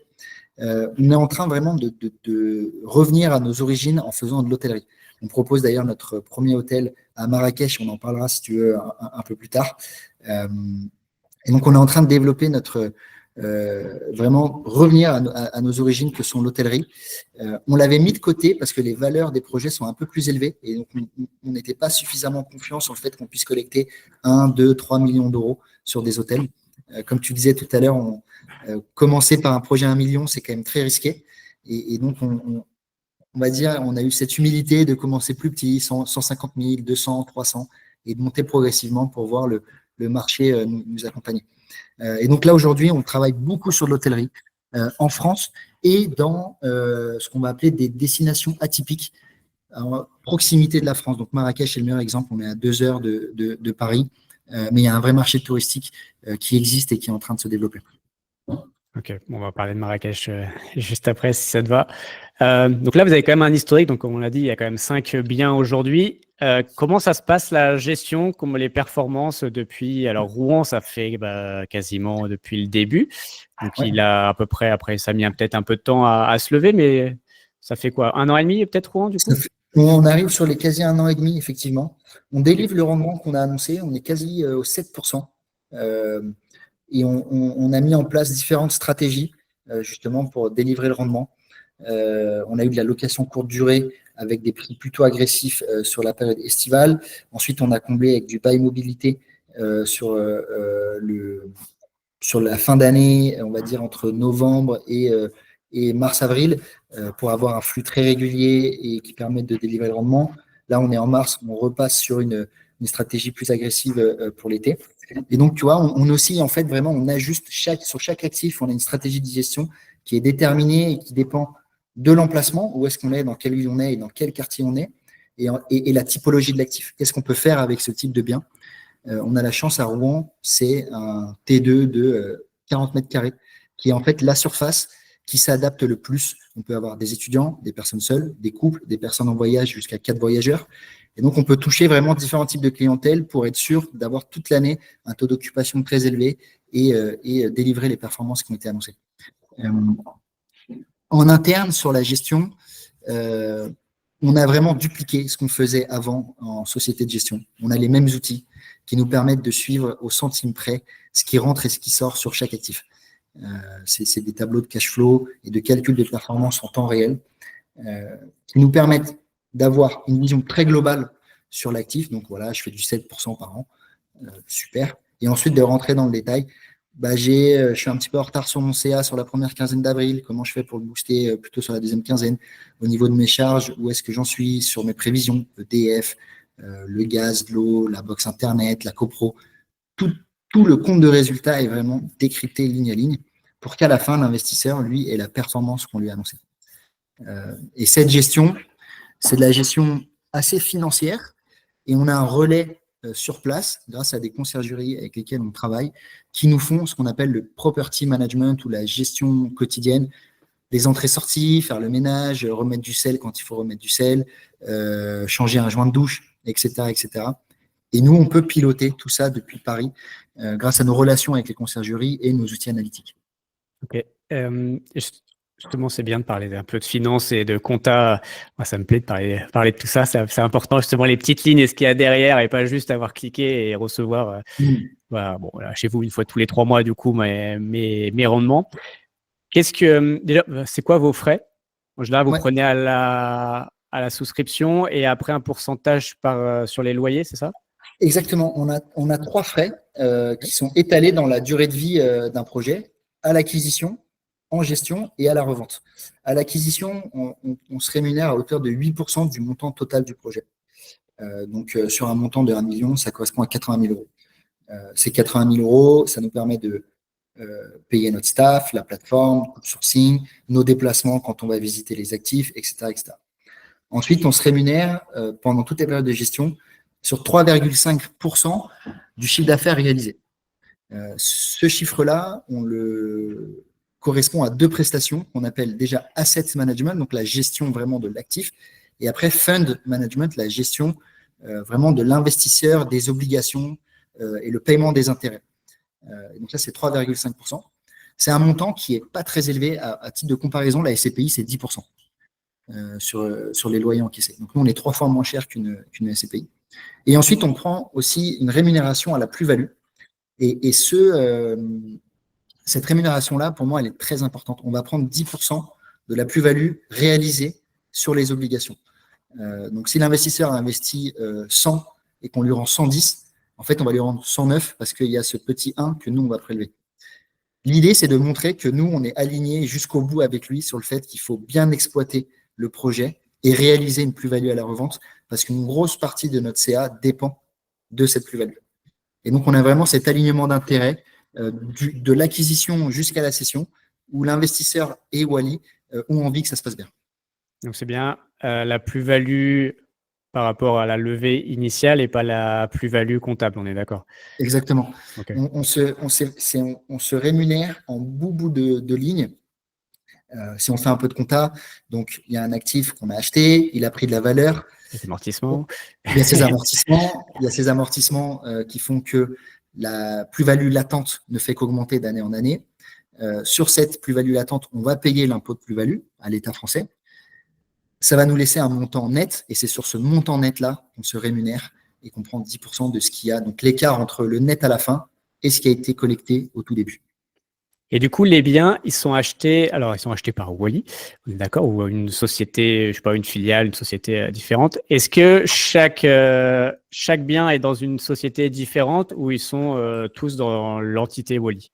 On est en train vraiment de revenir à nos origines en faisant de l'hôtellerie. On propose d'ailleurs notre premier hôtel à Marrakech, on en parlera si tu veux un peu plus tard. Et donc, on est en train de développer vraiment revenir à nos origines que sont l'hôtellerie. On l'avait mis de côté parce que les valeurs des projets sont un peu plus élevées et donc on n'était pas suffisamment confiant sur le fait qu'on puisse collecter 1, 2, 3 millions d'euros sur des hôtels. Comme tu disais tout à l'heure, commencer par un projet à 1 million, c'est quand même très risqué. Et donc, on va dire, on a eu cette humilité de commencer plus petit, 150 000, 200, 300, et de monter progressivement pour voir le marché nous accompagner. Et donc là, aujourd'hui, on travaille beaucoup sur l'hôtellerie en France et dans ce qu'on va appeler des destinations atypiques à proximité de la France. Donc Marrakech est le meilleur exemple. On est à 2 heures de Paris. mais il y a un vrai marché touristique qui existe et qui est en train de se développer. Ok, on va parler de Marrakech juste après, si ça te va. Donc là, vous avez quand même un historique. Donc, comme on l'a dit, il y a quand même 5 biens aujourd'hui. Comment ça se passe, la gestion, comment les performances depuis… Alors, Rouen, ça fait quasiment depuis le début. Donc, Ouais. il a à peu près, après, ça a mis peut-être un peu de temps à se lever, mais ça fait quoi? 1 an et demi, peut-être, Rouen, du coup? On arrive sur les quasi 1 an et demi, effectivement. On délivre le rendement qu'on a annoncé. On est quasi au 7%. Et on a mis en place différentes stratégies justement pour délivrer le rendement. On a eu de la location courte durée avec des prix plutôt agressifs sur la période estivale. Ensuite, on a comblé avec du bail mobilité sur la fin d'année, on va dire entre novembre et mars-avril, pour avoir un flux très régulier et qui permette de délivrer le rendement. Là, on est en mars, on repasse sur une stratégie plus agressive pour l'été. Et donc, tu vois, on oscille, en fait, vraiment, on ajuste sur chaque actif, on a une stratégie de gestion qui est déterminée et qui dépend de l'emplacement, où est-ce qu'on est, dans quelle ville on est et dans quel quartier on est, et la typologie de l'actif. Qu'est-ce qu'on peut faire avec ce type de bien? On a la chance à Rouen, c'est un T2 de 40 mètres carrés, qui est en fait la surface qui s'adapte le plus. On peut avoir des étudiants, des personnes seules, des couples, des personnes en voyage jusqu'à 4 voyageurs. Et donc, on peut toucher vraiment différents types de clientèle pour être sûr d'avoir toute l'année un taux d'occupation très élevé et délivrer les performances qui ont été annoncées. En interne, sur la gestion, on a vraiment dupliqué ce qu'on faisait avant en société de gestion. On a les mêmes outils qui nous permettent de suivre au centime près ce qui rentre et ce qui sort sur chaque actif. C'est des tableaux de cash flow et de calcul de performance en temps réel qui nous permettent d'avoir une vision très globale sur l'actif. Donc voilà, je fais du 7% par an. Super. Et ensuite de rentrer dans le détail. Je suis un petit peu en retard sur mon CA sur la première quinzaine d'avril. Comment je fais pour le booster plutôt sur la deuxième quinzaine? Au niveau de mes charges, où est-ce que j'en suis sur mes prévisions? EDF, le gaz, l'eau, la box internet, la copro. Tout le compte de résultat est vraiment décrypté ligne à ligne pour qu'à la fin, l'investisseur, lui, ait la performance qu'on lui a annoncée. Et cette gestion, c'est de la gestion assez financière et on a un relais sur place grâce à des conciergeries avec lesquelles on travaille qui nous font ce qu'on appelle le property management ou la gestion quotidienne des entrées-sorties, faire le ménage, remettre du sel quand il faut remettre du sel, changer un joint de douche, etc., etc. Et nous, on peut piloter tout ça depuis Paris grâce à nos relations avec les conciergeries et nos outils analytiques. Ok. Justement, c'est bien de parler un peu de finance et de compta. Moi, ça me plaît de parler de tout ça. C'est important, justement, les petites lignes et ce qu'il y a derrière et pas juste avoir cliqué et recevoir voilà, chez vous, une fois tous les 3 mois, du coup, mes rendements. Déjà, c'est quoi vos frais? En général, vous prenez à la souscription et après un pourcentage sur les loyers, c'est ça? Exactement. On a 3 frais qui sont étalés dans la durée de vie d'un projet, à l'acquisition, en gestion et à la revente. À l'acquisition, on se rémunère à hauteur de 8% du montant total du projet. Donc, sur un montant de 1 million, ça correspond à 80 000 euros. Ces 80 000 euros, ça nous permet de payer notre staff, la plateforme, le sourcing, nos déplacements quand on va visiter les actifs, etc., etc. Ensuite, on se rémunère pendant toutes les périodes de gestion sur 3,5% du chiffre d'affaires réalisé. Ce chiffre-là, on le correspond à 2 prestations qu'on appelle déjà asset management, donc la gestion vraiment de l'actif, et après fund management, la gestion vraiment de l'investisseur, des obligations et le paiement des intérêts. Donc ça, c'est 3,5%. C'est un montant qui n'est pas très élevé. À titre de comparaison, la SCPI, c'est 10% sur les loyers encaissés. Donc nous, on est 3 fois moins cher qu'une SCPI. Et ensuite, on prend aussi une rémunération à la plus-value. Et cette rémunération-là, pour moi, elle est très importante. On va prendre 10% de la plus-value réalisée sur les obligations. Donc, si l'investisseur a investi 100 et qu'on lui rend 110, en fait, on va lui rendre 109 parce qu'il y a ce petit 1 que nous, on va prélever. L'idée, c'est de montrer que nous, on est alignés jusqu'au bout avec lui sur le fait qu'il faut bien exploiter le projet et réaliser une plus-value à la revente parce qu'une grosse partie de notre CA dépend de cette plus-value. Et donc, on a vraiment cet alignement d'intérêt de l'acquisition jusqu'à la cession où l'investisseur et Wally ont envie que ça se passe bien. Donc, c'est bien la plus-value par rapport à la levée initiale et pas la plus-value comptable, on est d'accord? Exactement. Ok. On se rémunère en bout de ligne. Si on fait un peu de compta, donc il y a un actif qu'on a acheté, il a pris de la valeur. Les amortissements. Il y a ces amortissements qui font que la plus-value latente ne fait qu'augmenter d'année en année. Sur cette plus-value latente, on va payer l'impôt de plus-value à l'État français. Ça va nous laisser un montant net, et c'est sur ce montant net-là qu'on se rémunère et qu'on prend 10% de ce qu'il y a, donc l'écart entre le net à la fin et ce qui a été collecté au tout début. Et du coup, les biens, ils sont achetés par Wally, on est d'accord, ou une société, je sais pas, une filiale, une société différente. Est-ce que chaque bien est dans une société différente ou ils sont tous dans l'entité Wally?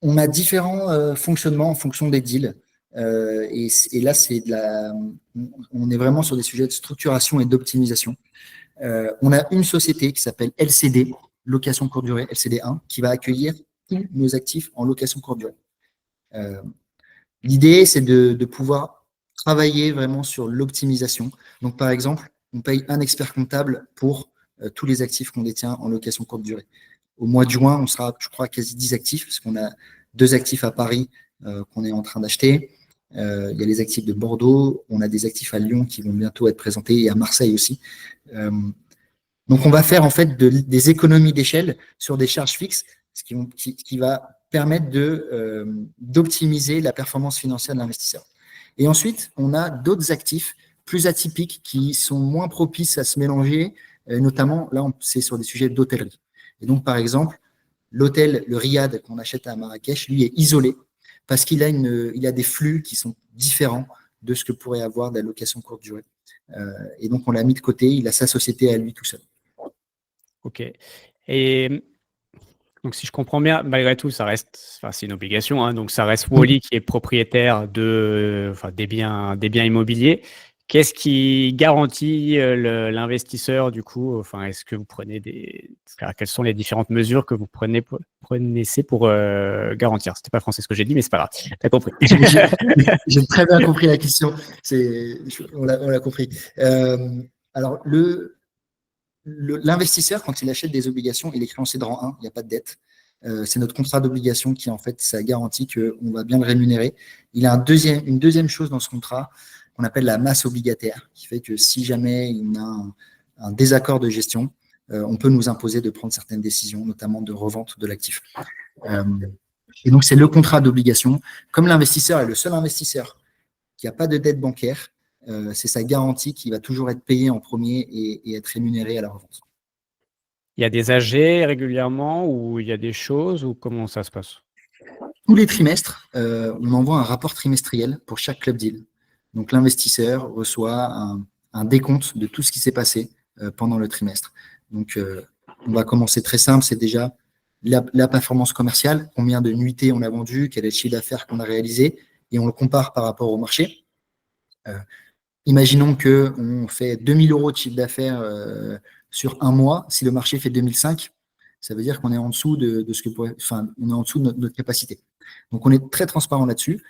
On a différents fonctionnements en fonction des deals. Et là, on est vraiment sur des sujets de structuration et d'optimisation. On a une société qui s'appelle LCD, location courte durée, LCD1, qui va accueillir tous nos actifs en location courte durée. L'idée, c'est de pouvoir travailler vraiment sur l'optimisation. Donc, par exemple, on paye un expert comptable pour tous les actifs qu'on détient en location courte durée. Au mois de juin, on sera, je crois, quasi 10 actifs, parce qu'on a 2 actifs à Paris qu'on est en train d'acheter. Il y a les actifs de Bordeaux, on a des actifs à Lyon qui vont bientôt être présentés, et à Marseille aussi. Donc, on va faire en fait des économies d'échelle sur des charges fixes, ce qui va permettre d'optimiser la performance financière de l'investisseur. Et ensuite, on a d'autres actifs plus atypiques qui sont moins propices à se mélanger, notamment, là, c'est sur des sujets d'hôtellerie. Et donc, par exemple, l'hôtel, le Riad qu'on achète à Marrakech, lui est isolé parce qu'il a des flux qui sont différents de ce que pourrait avoir de la location courte durée. Et donc, on l'a mis de côté, il a sa société à lui tout seul. Ok. Et donc, si je comprends bien, malgré tout, c'est une obligation, hein, donc ça reste Wally qui est propriétaire des biens immobiliers. Qu'est-ce qui garantit l'investisseur du coup? Enfin, est-ce que vous prenez quelles sont les différentes mesures que vous prenez pour garantir? C'était pas français ce que j'ai dit, mais c'est pas grave. T'as compris. J'ai très bien compris la question. On l'a compris. Alors, l'investisseur, quand il achète des obligations, il est créancier de rang 1, il n'y a pas de dette. C'est notre contrat d'obligation qui, en fait, ça garantit qu'on va bien le rémunérer. Il a une deuxième chose dans ce contrat qu'on appelle la masse obligataire, qui fait que si jamais il y a un désaccord de gestion, on peut nous imposer de prendre certaines décisions, notamment de revente de l'actif. Et donc, c'est le contrat d'obligation. Comme l'investisseur est le seul investisseur qui n'a pas de dette bancaire, c'est sa garantie qui va toujours être payée en premier et être rémunérée à la revente. Il y a des AG régulièrement ou il y a des choses ou comment ça se passe? Tous les trimestres, on envoie un rapport trimestriel pour chaque club deal. Donc, l'investisseur reçoit un décompte de tout ce qui s'est passé pendant le trimestre. Donc, on va commencer très simple, c'est déjà la performance commerciale, combien de nuitées on a vendu, quel est le chiffre d'affaires qu'on a réalisé, et on le compare par rapport au marché. Imaginons qu'on fait 2000 € de chiffre d'affaires sur un mois. Si le marché fait 2005, ça veut dire qu'on est en dessous on est en dessous de notre capacité. Donc, on est très transparent là-dessus,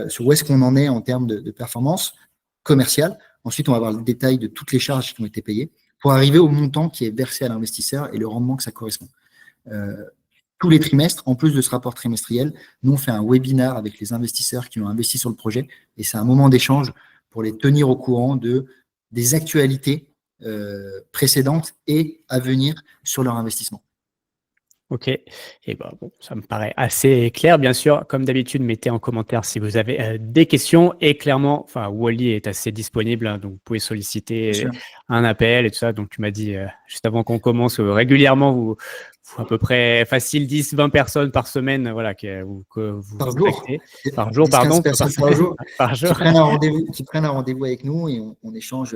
sur où est-ce qu'on en est en termes de performance commerciale. Ensuite, on va avoir le détail de toutes les charges qui ont été payées pour arriver au montant qui est versé à l'investisseur et le rendement que ça correspond. Tous les trimestres, en plus de ce rapport trimestriel, nous, on fait un webinar avec les investisseurs qui ont investi sur le projet et c'est un moment d'échange pour les tenir au courant des actualités précédentes et à venir sur leur investissement. Ok, et bon, ça me paraît assez clair. Bien sûr, comme d'habitude, mettez en commentaire si vous avez des questions. Et clairement, Wally est assez disponible, hein, donc vous pouvez solliciter un appel et tout ça. Donc tu m'as dit juste avant qu'on commence, régulièrement, vous à peu près facile 10-20 personnes par semaine, voilà, que vous par jour. Par jour, pardon. Par jour, par jour. Qui prennent un rendez-vous avec nous et on échange.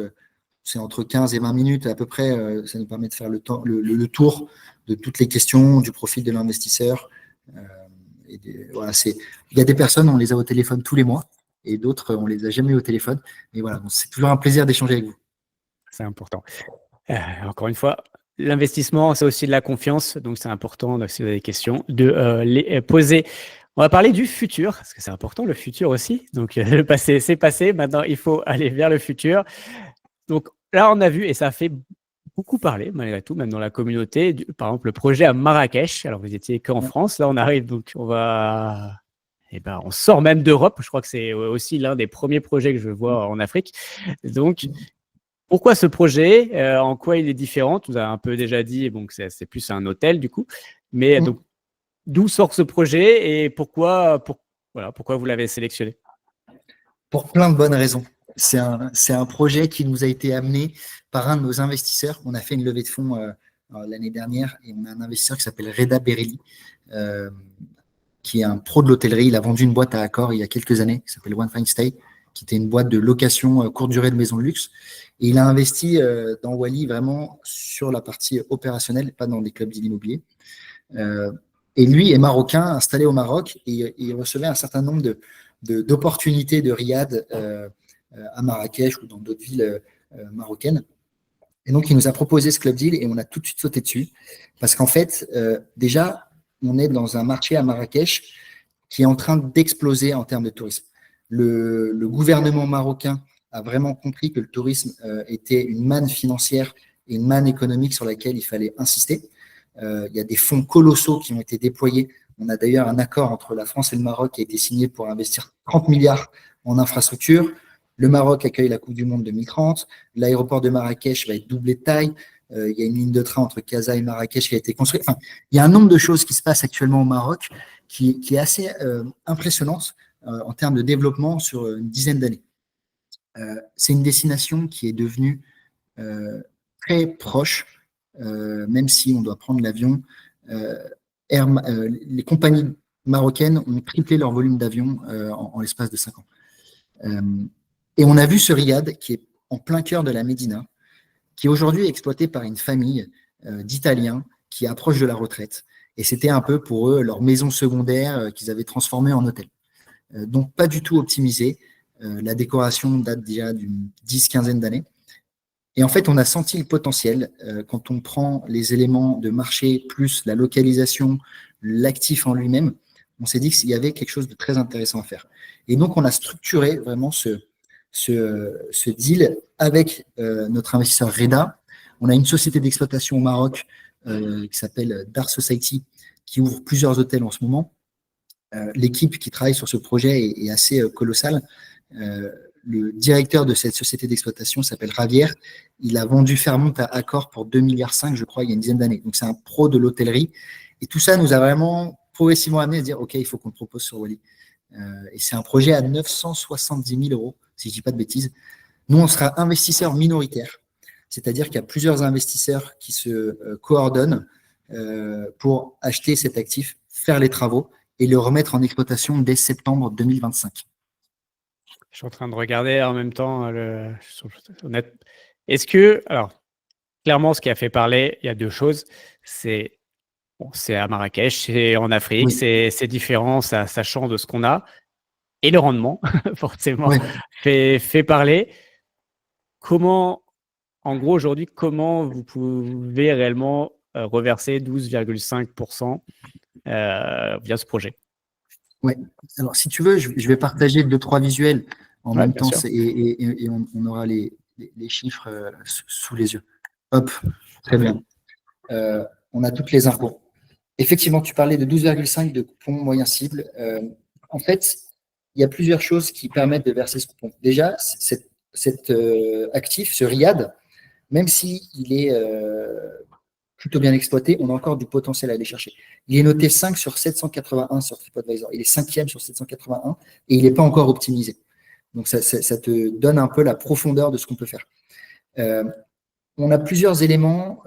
C'est entre 15 et 20 minutes à peu près. Ça nous permet de faire le tour de toutes les questions, du profil de l'investisseur. Voilà, il y a des personnes, on les a au téléphone tous les mois et d'autres, on les a jamais au téléphone. Mais voilà, c'est toujours un plaisir d'échanger avec vous. C'est important. Encore une fois, l'investissement, c'est aussi de la confiance. Donc, c'est important, si vous avez des questions, de les poser. On va parler du futur, parce que c'est important, le futur aussi. Donc, le passé, c'est passé. Maintenant, il faut aller vers le futur. Donc, là, on a vu, et ça a fait beaucoup parler, malgré tout, même dans la communauté, par exemple, le projet à Marrakech. Alors, vous étiez qu'en France, là, on arrive, donc on sort même d'Europe. Je crois que c'est aussi l'un des premiers projets que je vois en Afrique. Donc, pourquoi ce projet? En quoi il est différent? Tu nous as un peu déjà dit, bon, que c'est plus un hôtel, du coup. Mais donc, d'où sort ce projet et pourquoi vous l'avez sélectionné? Pour plein de bonnes raisons. C'est un projet qui nous a été amené par un de nos investisseurs. On a fait une levée de fonds l'année dernière et on a un investisseur qui s'appelle Reda Berelli, qui est un pro de l'hôtellerie. Il a vendu une boîte à Accor il y a quelques années qui s'appelle One Fine Stay, qui était une boîte de location courte durée de maisons de luxe. Et il a investi dans Wally vraiment sur la partie opérationnelle, pas dans des clubs d'immobilier. Et lui est marocain, installé au Maroc, et il recevait un certain nombre d'opportunités de riad à Marrakech ou dans d'autres villes marocaines. Et donc, il nous a proposé ce club deal et on a tout de suite sauté dessus. Parce qu'en fait, déjà, on est dans un marché à Marrakech qui est en train d'exploser en termes de tourisme. Le gouvernement marocain a vraiment compris que le tourisme était une manne financière et une manne économique sur laquelle il fallait insister. Il y a des fonds colossaux qui ont été déployés. On a d'ailleurs un accord entre la France et le Maroc qui a été signé pour investir 30 milliards en infrastructure. Le Maroc accueille la Coupe du Monde 2030. L'aéroport de Marrakech va être doublé de taille. Il y a une ligne de train entre Casa et Marrakech qui a été construite. Enfin, il y a un nombre de choses qui se passent actuellement au Maroc qui est assez impressionnante en termes de développement sur une dizaine d'années. C'est une destination qui est devenue très proche, même si on doit prendre l'avion. Les compagnies marocaines ont triplé leur volume d'avion en l'espace de 5 ans. Et on a vu ce riad qui est en plein cœur de la Médina, qui aujourd'hui est exploité par une famille d'Italiens qui approchent de la retraite. Et c'était un peu pour eux leur maison secondaire qu'ils avaient transformée en hôtel. Donc pas du tout optimisé. La décoration date déjà d'une 10-15 d'années. Et en fait, on a senti le potentiel quand on prend les éléments de marché plus la localisation, l'actif en lui-même. On s'est dit qu'il y avait quelque chose de très intéressant à faire. Et donc, on a structuré vraiment ce deal avec notre investisseur Reda. On a une société d'exploitation au Maroc qui s'appelle Dar Society, qui ouvre plusieurs hôtels en ce moment. L'équipe qui travaille sur ce projet est assez colossale. Le directeur de cette société d'exploitation s'appelle Javier. Il a vendu Fairmont à Accor pour 2,5 milliards, je crois, il y a une dizaine d'années. Donc, c'est un pro de l'hôtellerie. Et tout ça nous a vraiment progressivement amené à se dire, OK, il faut qu'on le propose sur Wally. Et c'est un projet à 970 000 euros, si je ne dis pas de bêtises. Nous, on sera investisseur minoritaire. C'est-à-dire qu'il y a plusieurs investisseurs qui se coordonnent pour acheter cet actif, faire les travaux et le remettre en exploitation dès septembre 2025. Je suis en train de regarder en même temps. Est-ce que, alors, clairement, ce qui a fait parler, il y a deux choses. C'est à Marrakech, c'est en Afrique, oui. c'est différent, ça change de ce qu'on a. Et le rendement, forcément, fait parler. Comment, en gros, aujourd'hui, comment vous pouvez réellement reverser 12,5% via ce projet? Oui. Alors, si tu veux, je vais partager 2-3 visuels en même temps et on aura les chiffres sous les yeux. Hop, très bien. On a toutes les infos. Effectivement, tu parlais de 12,5 de coupon moyen cible. En fait, il y a plusieurs choses qui permettent de verser ce coupon. Déjà, cet actif, ce riad, même s'il est plutôt bien exploité, on a encore du potentiel à aller chercher. Il est noté 5 sur 781 sur TripAdvisor. Il est 5e sur 781 et il n'est pas encore optimisé. Donc, ça te donne un peu la profondeur de ce qu'on peut faire. On a plusieurs éléments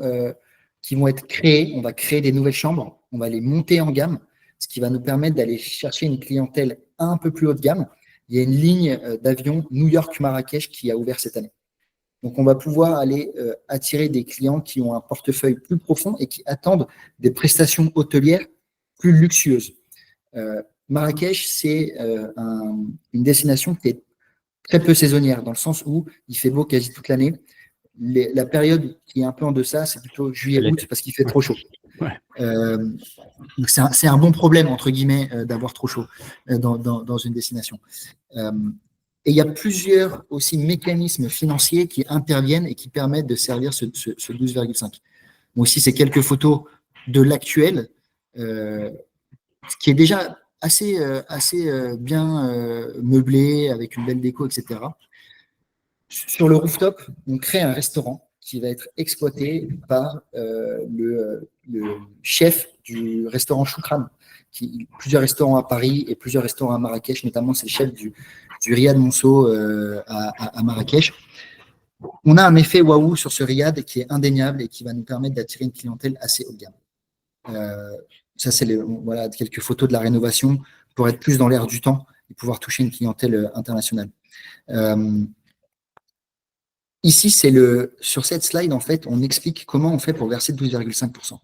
qui vont être créés. On va créer des nouvelles chambres. On va les monter en gamme, ce qui va nous permettre d'aller chercher une clientèle un peu plus haut de gamme. Il y a une ligne d'avion New York-Marrakech qui a ouvert cette année. Donc, on va pouvoir aller attirer des clients qui ont un portefeuille plus profond et qui attendent des prestations hôtelières plus luxueuses. Marrakech, c'est une destination qui est très peu saisonnière, dans le sens où il fait beau quasi toute l'année. La période qui est un peu en deçà, c'est plutôt juillet-août parce qu'il fait trop chaud. Donc c'est un bon problème, entre guillemets, d'avoir trop chaud dans une destination. Et il y a plusieurs aussi mécanismes financiers qui interviennent et qui permettent de servir ce 12,5. Moi aussi, c'est quelques photos de l'actuel, qui est déjà assez bien meublé, avec une belle déco, etc. Sur le rooftop, on crée un restaurant qui va être exploité par le chef du restaurant Choukran, plusieurs restaurants à Paris et plusieurs restaurants à Marrakech, notamment c'est le chef du Riad Monceau à Marrakech. On a un effet waouh sur ce riad qui est indéniable et qui va nous permettre d'attirer une clientèle assez haut de gamme. Ça, c'est voilà, quelques photos de la rénovation pour être plus dans l'air du temps et pouvoir toucher une clientèle internationale. Ici, sur cette slide, en fait, on explique comment on fait pour verser 12,5%.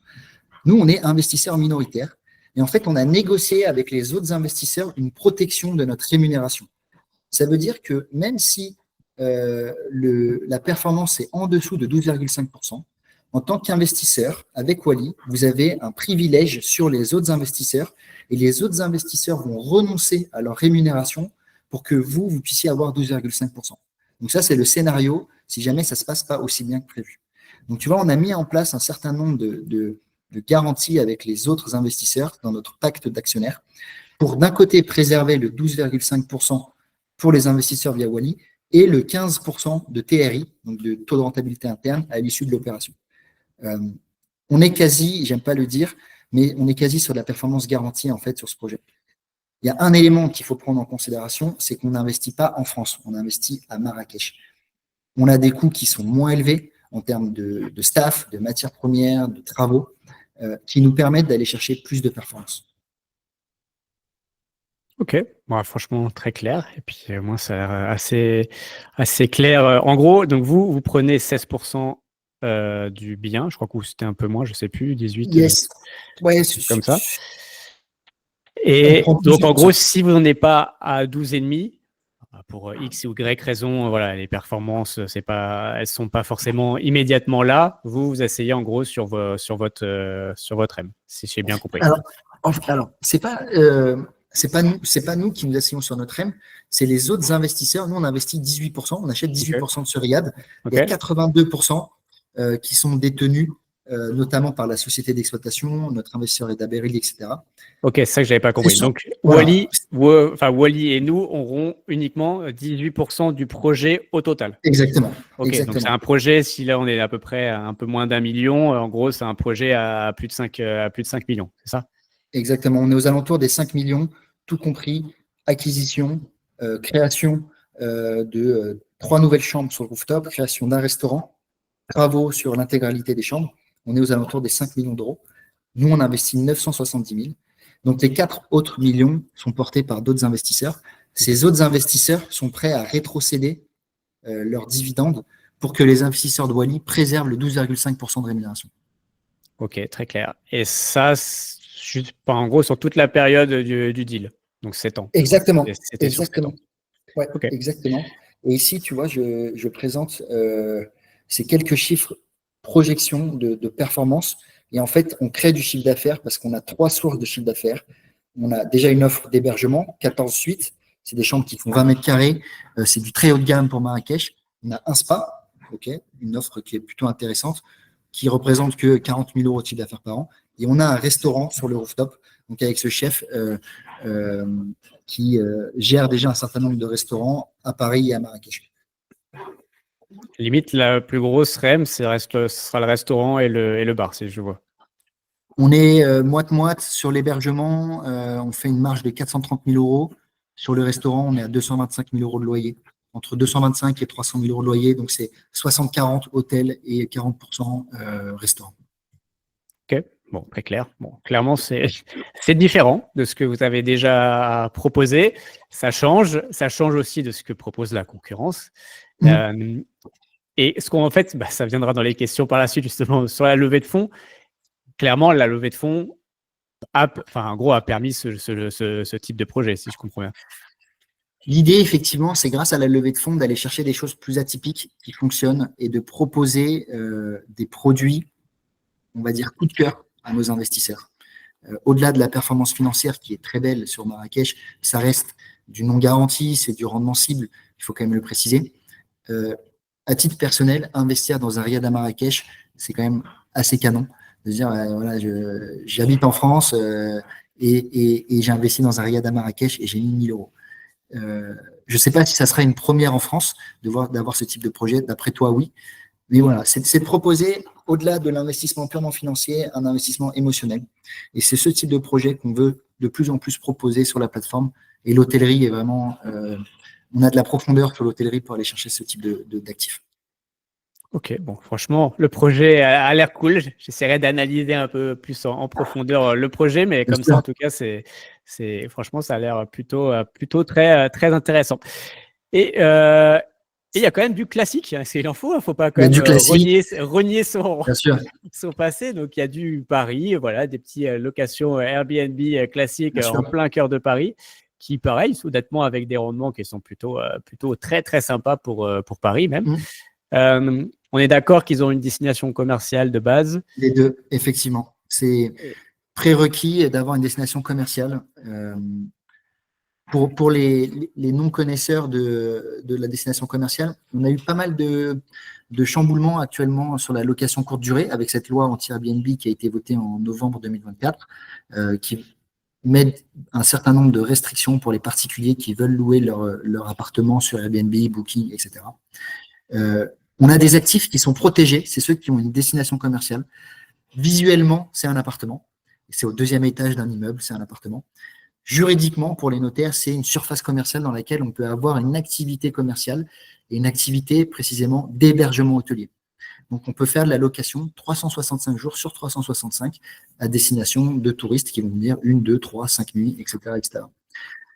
Nous, on est investisseurs minoritaires et en fait, on a négocié avec les autres investisseurs une protection de notre rémunération. Ça veut dire que même si la performance est en dessous de 12,5%, en tant qu'investisseur, avec Wally, vous avez un privilège sur les autres investisseurs et les autres investisseurs vont renoncer à leur rémunération pour que vous puissiez avoir 12,5%. Donc ça, c'est le scénario si jamais ça ne se passe pas aussi bien que prévu. Donc tu vois, on a mis en place un certain nombre de garanties avec les autres investisseurs dans notre pacte d'actionnaires pour d'un côté préserver le 12,5% pour les investisseurs via Wally et le 15% de TRI, donc de taux de rentabilité interne, à l'issue de l'opération. On est quasi, j'aime pas le dire, mais on est quasi sur la performance garantie en fait sur ce projet. Il y a un élément qu'il faut prendre en considération, c'est qu'on n'investit pas en France, on investit à Marrakech. On a des coûts qui sont moins élevés en termes de staff, de matières premières, de travaux, qui nous permettent d'aller chercher plus de performance. Ok, bon, franchement très clair. Et puis moi, ça a l'air assez clair. En gros, donc vous prenez 16% du bien. Je crois que c'était un peu moins, je sais plus, 18, yes. Ouais, comme ça. Et donc en gros, si vous n'en êtes pas à 12,5, pour X ou Y raison, voilà, les performances, elles sont pas forcément immédiatement là. Vous asseyez en gros sur votre M, si j'ai bien compris. Alors c'est pas nous qui nous asseyons sur notre M, c'est les autres investisseurs. Nous, on investit 18%, on achète 18% de ce riad. Il y a 82% qui sont détenus notamment par la société d'exploitation, notre investisseur est Daberil, etc. Ok, c'est ça que je n'avais pas compris. Donc, voilà. Wally et nous aurons uniquement 18% du projet au total. Exactement. Ok, exactement. Donc c'est un projet, si là on est à peu près à un peu moins d'1 million, en gros c'est un projet à plus de 5 millions, c'est ça? Exactement, on est aux alentours des 5 millions, tout compris, acquisition, création de 3 nouvelles chambres sur le rooftop, création d'un restaurant, travaux sur l'intégralité des chambres. On est aux alentours des 5 millions d'euros. Nous, on investit 970 000. Donc, les 4 autres millions sont portés par d'autres investisseurs. Ces autres investisseurs sont prêts à rétrocéder leurs dividendes pour que les investisseurs de Wally préservent le 12,5% de rémunération. Ok, très clair. Et ça, en gros, sur toute la période du deal, donc 7 ans. Exactement. C'était sur 7 ans. Ouais, okay. Exactement. Et ici, tu vois, je présente ces quelques chiffres projections de performance. Et en fait, on crée du chiffre d'affaires parce qu'on a 3 sources de chiffre d'affaires. On a déjà une offre d'hébergement, 14 suites. C'est des chambres qui font 20 mètres carrés. C'est du très haut de gamme pour Marrakech. On a un spa, une offre qui est plutôt intéressante, qui représente que 40 000 euros de chiffre d'affaires par an. Et on a un restaurant sur le rooftop, donc avec ce chef qui gère déjà un certain nombre de restaurants à Paris et à Marrakech. Limite, la plus grosse REM, ce sera le restaurant et le bar, si je vois. On est moite-moite sur l'hébergement. On fait une marge de 430 000 euros. Sur le restaurant, on est à 225 000 euros de loyer. Entre 225 et 300 000 euros de loyer. Donc, c'est 60-40 hôtel et 40% restaurant. Ok, bon, très clair. Bon, clairement, c'est différent de ce que vous avez déjà proposé. Ça change aussi de ce que propose la concurrence. Et ce qu'on fait, ça viendra dans les questions par la suite, justement, sur la levée de fonds. Clairement, la levée de fonds a permis ce type de projet, si je comprends bien. L'idée, effectivement, c'est grâce à la levée de fonds d'aller chercher des choses plus atypiques qui fonctionnent et de proposer des produits, on va dire, coup de cœur à nos investisseurs. Au-delà de la performance financière qui est très belle sur Marrakech, ça reste du non garanti, c'est du rendement cible, il faut quand même le préciser. À titre personnel, investir dans un riad à Marrakech, c'est quand même assez canon. De dire, voilà, j'habite en France et j'ai investi dans un riad à Marrakech et j'ai mis 1000 euros. Je ne sais pas si ça sera une première en France d'avoir ce type de projet. D'après toi, oui. Mais voilà, c'est de proposer, au-delà de l'investissement purement financier, un investissement émotionnel. Et c'est ce type de projet qu'on veut de plus en plus proposer sur la plateforme. Et l'hôtellerie est vraiment… on a de la profondeur sur l'hôtellerie pour aller chercher ce type d'actifs. Ok, bon, franchement, le projet a l'air cool. J'essaierai d'analyser un peu plus en profondeur le projet, mais Bien comme ça, sûr. en tout cas, franchement, ça a l'air plutôt très, très intéressant. Et il y a quand même du classique, hein, il en faut. Il ne faut pas quand Il y a même du classique, renier son, bien sûr, son passé. Donc, il y a du Paris, voilà, des petites locations Airbnb classiques bien en sûr. plein cœur de Paris, qui, pareil, honnêtement, avec des rendements qui sont plutôt très, très sympas pour Paris même. Mm. On est d'accord qu'ils ont une destination commerciale de base. Les deux, effectivement. C'est prérequis d'avoir une destination commerciale. Pour les non-connaisseurs de la destination commerciale, on a eu pas mal de chamboulements actuellement sur la location courte durée avec cette loi anti-Airbnb qui a été votée en novembre 2024, qui met un certain nombre de restrictions pour les particuliers qui veulent louer leur appartement sur Airbnb, Booking, etc. On a des actifs qui sont protégés, c'est ceux qui ont une destination commerciale. Visuellement, c'est un appartement. C'est au deuxième étage d'un immeuble, c'est un appartement. Juridiquement, pour les notaires, c'est une surface commerciale dans laquelle on peut avoir une activité commerciale et une activité précisément d'hébergement hôtelier. Donc, on peut faire de la location 365 jours sur 365 à destination de touristes qui vont venir 1, 2, 3, 5 nuits, etc. etc.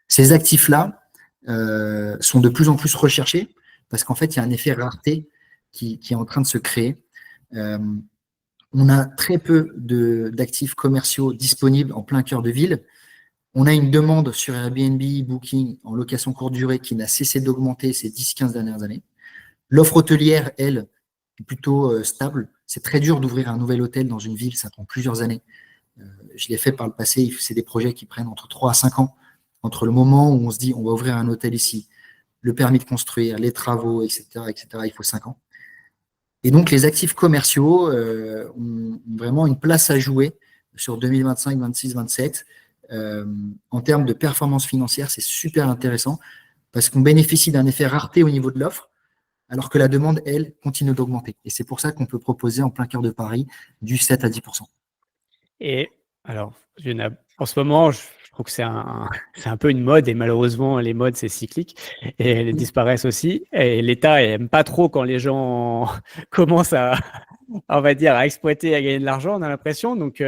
Ces actifs-là sont de plus en plus recherchés parce qu'en fait, il y a un effet rareté qui est en train de se créer. On a très peu d'actifs commerciaux disponibles en plein cœur de ville. On a une demande sur Airbnb, Booking, en location courte durée qui n'a cessé d'augmenter ces 10-15 dernières années. L'offre hôtelière, elle, est plutôt stable. C'est très dur d'ouvrir un nouvel hôtel dans une ville, ça prend plusieurs années. Je l'ai fait par le passé, c'est des projets qui prennent entre 3 à 5 ans, entre le moment où on se dit on va ouvrir un hôtel ici, le permis de construire, les travaux, etc., il faut 5 ans. Et donc, les actifs commerciaux ont vraiment une place à jouer sur 2025, 26, 27. En termes de performance financière, c'est super intéressant parce qu'on bénéficie d'un effet rareté au niveau de l'offre, alors que la demande, elle, continue d'augmenter. Et c'est pour ça qu'on peut proposer en plein cœur de Paris du 7 à 10%. Et alors, en ce moment, je trouve que c'est un peu une mode et malheureusement, les modes, c'est cyclique et elles disparaissent aussi. Et l'État n'aime pas trop quand les gens commencent on va dire, à exploiter, à gagner de l'argent, on a l'impression. Donc,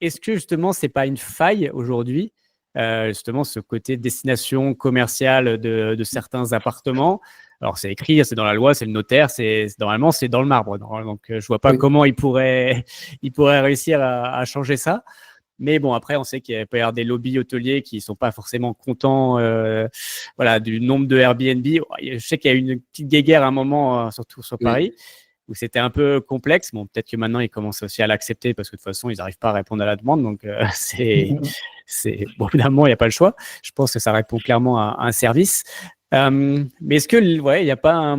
est-ce que justement, c'est pas une faille aujourd'hui, justement, ce côté destination commerciale de certains appartements? Alors, c'est écrit, c'est dans la loi, c'est le notaire, normalement, c'est dans le marbre. Donc, je vois pas Oui. comment il pourrait réussir à changer ça. Mais bon, après, on sait qu'il peut y avoir des lobbies hôteliers qui sont pas forcément contents, voilà, du nombre de Airbnb. Je sais qu'il y a eu une petite guéguerre à un moment, surtout sur Paris, où c'était un peu complexe. Bon, peut-être que maintenant, ils commencent aussi à l'accepter parce que de toute façon, ils n'arrivent pas à répondre à la demande. Donc, bon, évidemment, il n'y a pas le choix. Je pense que ça répond clairement à un service. Mais est-ce que, il n'y a pas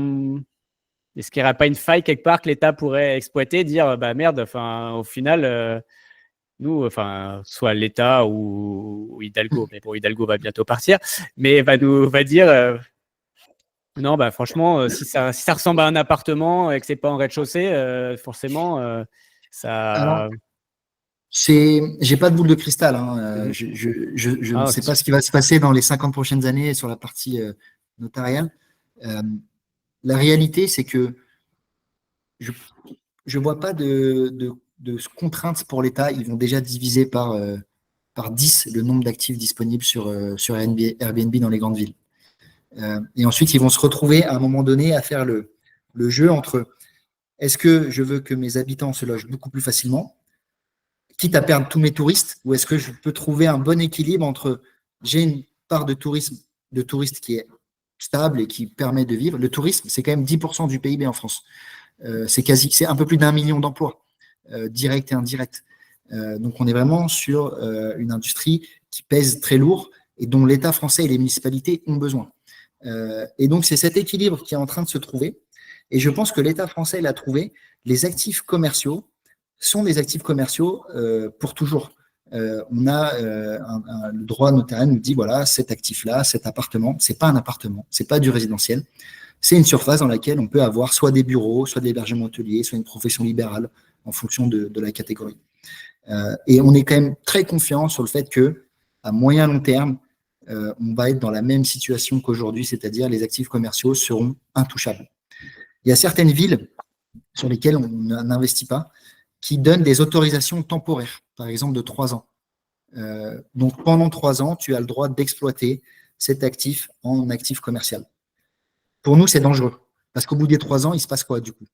est-ce qu'il n'y aurait pas une faille quelque part que l'État pourrait exploiter, dire, bah merde, enfin, au final, nous, enfin, soit l'État ou Hidalgo, mais bon, Hidalgo va bientôt partir, mais va dire, non, bah franchement, si ça ressemble à un appartement et que c'est pas en rez-de-chaussée, forcément, Alors, ça. j'ai pas de boule de cristal. Hein. Mhm. Je ne Ah, sais c'est pas sûr. ce qui va se passer dans les 50 prochaines années sur la partie notariale. La réalité, c'est que je ne vois pas de contraintes pour l'État. Ils vont déjà diviser par 10 le nombre d'actifs disponibles sur Airbnb dans les grandes villes. Et ensuite, ils vont se retrouver à un moment donné à faire le jeu entre est-ce que je veux que mes habitants se logent beaucoup plus facilement, quitte à perdre tous mes touristes, ou est-ce que je peux trouver un bon équilibre entre j'ai une part de touristes qui est stable et qui permet de vivre. Le tourisme, c'est quand même 10% du PIB en France. C'est un peu plus d'1 million d'emplois, directs et indirects. Donc, on est vraiment sur une industrie qui pèse très lourd et dont l'État français et les municipalités ont besoin. Et donc, c'est cet équilibre qui est en train de se trouver. Et je pense que l'État français l'a trouvé. Les actifs commerciaux sont des actifs commerciaux pour toujours. On a le droit notarial nous dit voilà, cet actif-là, cet appartement, c'est pas un appartement, c'est pas du résidentiel. C'est une surface dans laquelle on peut avoir soit des bureaux, soit de l'hébergement hôtelier, soit une profession libérale en fonction de la catégorie. Et on est quand même très confiant sur le fait que, à moyen long terme, on va être dans la même situation qu'aujourd'hui, c'est-à-dire les actifs commerciaux seront intouchables. Il y a certaines villes sur lesquelles on n'investit pas qui donnent des autorisations temporaires, par exemple de 3 ans. Donc pendant 3 ans, tu as le droit d'exploiter cet actif en actif commercial. Pour nous, c'est dangereux, parce qu'au bout des 3 ans, il se passe quoi du coup?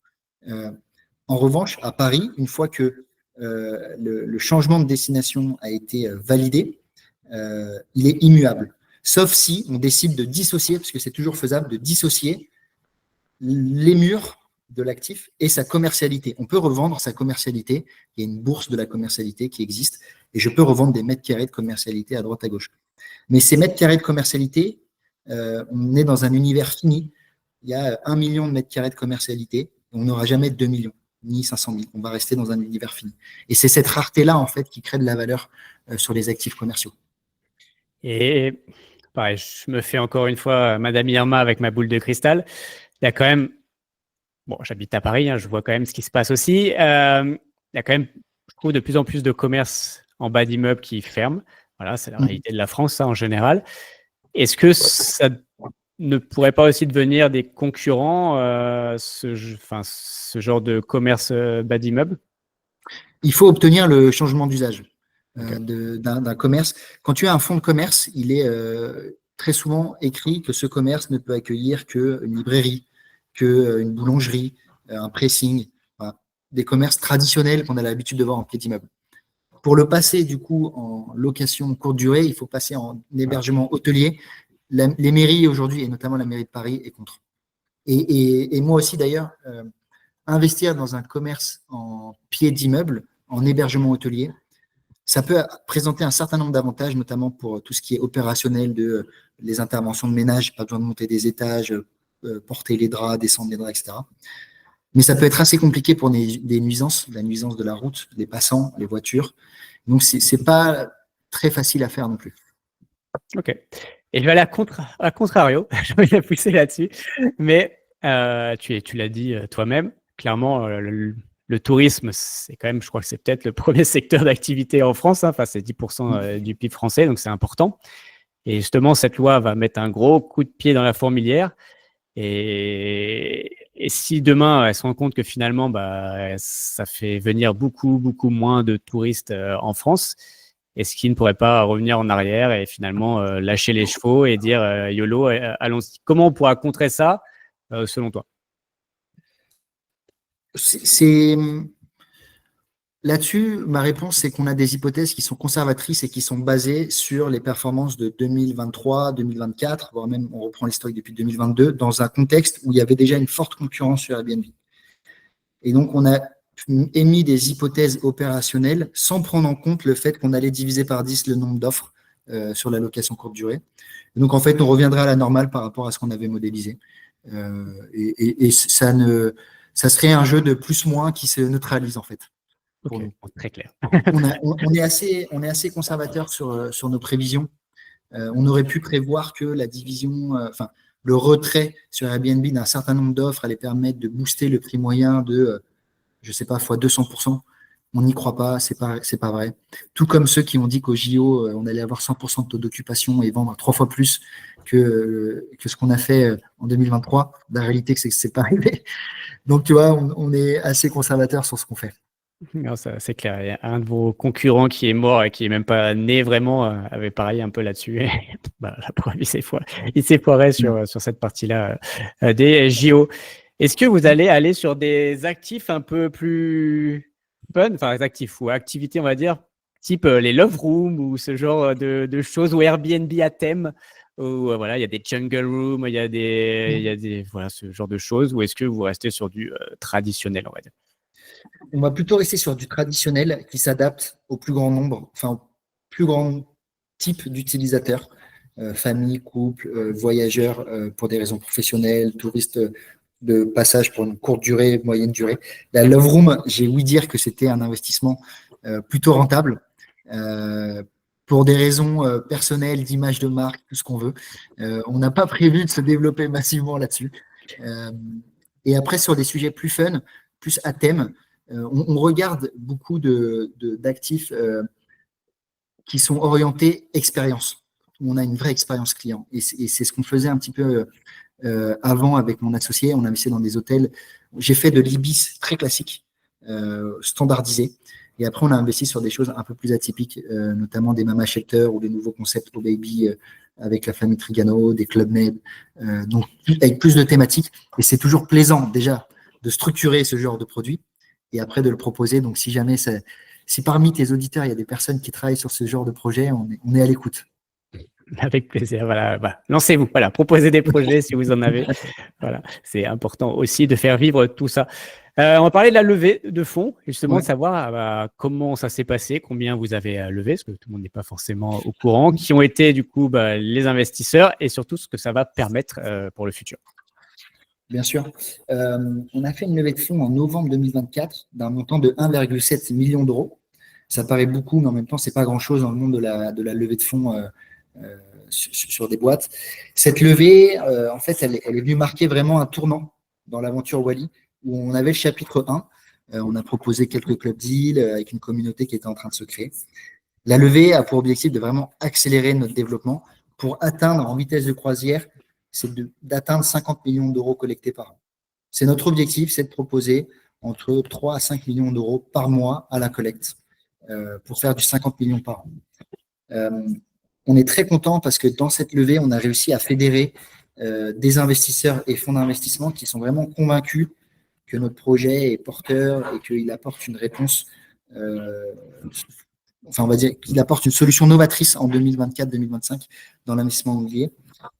En revanche, à Paris, une fois que le changement de destination a été validé, il est immuable. Sauf si on décide de dissocier, parce que c'est toujours faisable, de dissocier les murs de l'actif et sa commercialité. On peut revendre sa commercialité. Il y a une bourse de la commercialité qui existe et je peux revendre des mètres carrés de commercialité à droite à gauche. Mais ces mètres carrés de commercialité, on est dans un univers fini. Il y a 1 million de mètres carrés de commercialité. On n'aura jamais 2 millions, ni 500 000. On va rester dans un univers fini. Et c'est cette rareté-là, en fait, qui crée de la valeur sur les actifs commerciaux. Et pareil, je me fais encore une fois Madame Irma avec ma boule de cristal. Il y a quand même, bon, j'habite à Paris, hein, je vois quand même ce qui se passe aussi. Il y a quand même, je trouve, de plus en plus de commerces en bas d'immeubles qui ferment. Voilà, c'est la réalité de la France, ça, en général. Est-ce que ça ne pourrait pas aussi devenir des concurrents, ce genre de commerce bas d'immeubles? Il faut obtenir le changement d'usage Okay. d'un commerce. Quand tu as un fonds de commerce, il est très souvent écrit que ce commerce ne peut accueillir qu'une librairie, qu'une boulangerie, un pressing, voilà, des commerces traditionnels qu'on a l'habitude de voir en pied d'immeuble. Pour le passer du coup en location courte durée, il faut passer en hébergement hôtelier. Les mairies aujourd'hui, et notamment la mairie de Paris, est contre. Et moi aussi d'ailleurs, investir dans un commerce en pied d'immeuble, en hébergement hôtelier, ça peut présenter un certain nombre d'avantages, notamment pour tout ce qui est opérationnel de les interventions de ménage, pas besoin de monter des étages, porter les draps, descendre les draps, etc. Mais ça peut être assez compliqué pour des nuisances, la nuisance de la route, les passants, les voitures. Donc, c'est pas très facile à faire non plus. Ok. Et je vais aller à contrario, je vais la pousser là-dessus. Mais tu l'as dit toi-même, clairement, le tourisme, c'est quand même, je crois que c'est peut-être le premier secteur d'activité en France. Hein. Enfin, c'est 10% du PIB français, donc c'est important. Et justement, cette loi va mettre un gros coup de pied dans la fourmilière. Et si demain, elle se rend compte que finalement, bah, ça fait venir beaucoup, beaucoup moins de touristes en France, est-ce qu'ils ne pourraient pas revenir en arrière et finalement lâcher les chevaux et dire YOLO, allons-y? Comment on pourra contrer ça, selon toi? Là-dessus, ma réponse, c'est qu'on a des hypothèses qui sont conservatrices et qui sont basées sur les performances de 2023, 2024, voire même on reprend l'historique depuis 2022, dans un contexte où il y avait déjà une forte concurrence sur Airbnb. Et donc, on a émis des hypothèses opérationnelles sans prendre en compte le fait qu'on allait diviser par 10 le nombre d'offres sur la location courte durée. Et donc, en fait, on reviendra à la normale par rapport à ce qu'on avait modélisé. Et ça serait un jeu de plus-moins qui se neutralise, en fait. Okay. Très clair. On est assez conservateur sur nos prévisions. On aurait pu prévoir que la division, le retrait sur Airbnb d'un certain nombre d'offres allait permettre de booster le prix moyen de, je sais pas, fois 200%. On n'y croit pas, c'est pas vrai. Tout comme ceux qui ont dit qu'au JO, on allait avoir 100% de taux d'occupation et vendre 3 fois plus que ce qu'on a fait en 2023. La réalité, c'est que c'est pas arrivé. Donc, tu vois, on est assez conservateur sur ce qu'on fait. Non, ça, c'est clair. Il y a un de vos concurrents qui est mort et qui est même pas né vraiment, avait parié un peu là-dessus. Bah, la preuve, il s'est foiré sur cette partie-là des JO. Est-ce que vous allez aller sur des actifs un peu plus fun, enfin des actifs ou activités, on va dire, type les love rooms ou ce genre de choses, ou Airbnb à thème, où voilà, il y a des jungle rooms, il y a des voilà, ce genre de choses, ou est-ce que vous restez sur du traditionnel, on va dire? On va plutôt rester sur du traditionnel qui s'adapte au plus grand nombre, enfin, au plus grand type d'utilisateurs. famille, couple, voyageurs pour des raisons professionnelles, touristes de passage pour une courte durée, moyenne durée. La Love Room, j'ai ouï dire que c'était un investissement plutôt rentable. Pour des raisons personnelles, d'image de marque, tout ce qu'on veut. On n'a pas prévu de se développer massivement là-dessus. Et après, sur des sujets plus fun, plus à thème, on regarde beaucoup d'actifs qui sont orientés expérience. On a une vraie expérience client. Et c'est ce qu'on faisait un petit peu avant avec mon associé. On investissait dans des hôtels. J'ai fait de l'Ibis très classique, standardisé. Et après, on a investi sur des choses un peu plus atypiques, notamment des Mama Shelter ou des nouveaux concepts au baby avec la famille Trigano, des Club Med, donc avec plus de thématiques. Et c'est toujours plaisant déjà de structurer ce genre de produit et après de le proposer. Donc, si jamais si parmi tes auditeurs, il y a des personnes qui travaillent sur ce genre de projet, on est à l'écoute. Avec plaisir. Voilà, lancez-vous. Voilà, proposez des projets si vous en avez. Voilà, c'est important aussi de faire vivre tout ça. On va parler de la levée de fonds, justement, de savoir comment ça s'est passé, combien vous avez levé, parce que tout le monde n'est pas forcément au courant, qui ont été du coup les investisseurs et surtout ce que ça va permettre pour le futur. Bien sûr. On a fait une levée de fonds en novembre 2024 d'un montant de 1,7 million d'euros. Ça paraît beaucoup, mais en même temps, ce n'est pas grand-chose dans le monde de la levée de fonds sur des boîtes. Cette levée, en fait, elle est venue marquer vraiment un tournant dans l'aventure Wally, où on avait le chapitre 1. On a proposé quelques club deals avec une communauté qui était en train de se créer. La levée a pour objectif de vraiment accélérer notre développement pour atteindre en vitesse de croisière, c'est d'atteindre 50 millions d'euros collectés par an. C'est notre objectif, c'est de proposer entre 3 à 5 millions d'euros par mois à la collecte pour faire du 50 millions par an. On est très content parce que dans cette levée, on a réussi à fédérer des investisseurs et fonds d'investissement qui sont vraiment convaincus que notre projet est porteur et qu'il apporte une réponse, on va dire qu'il apporte une solution novatrice en 2024-2025 dans l'investissement immobilier.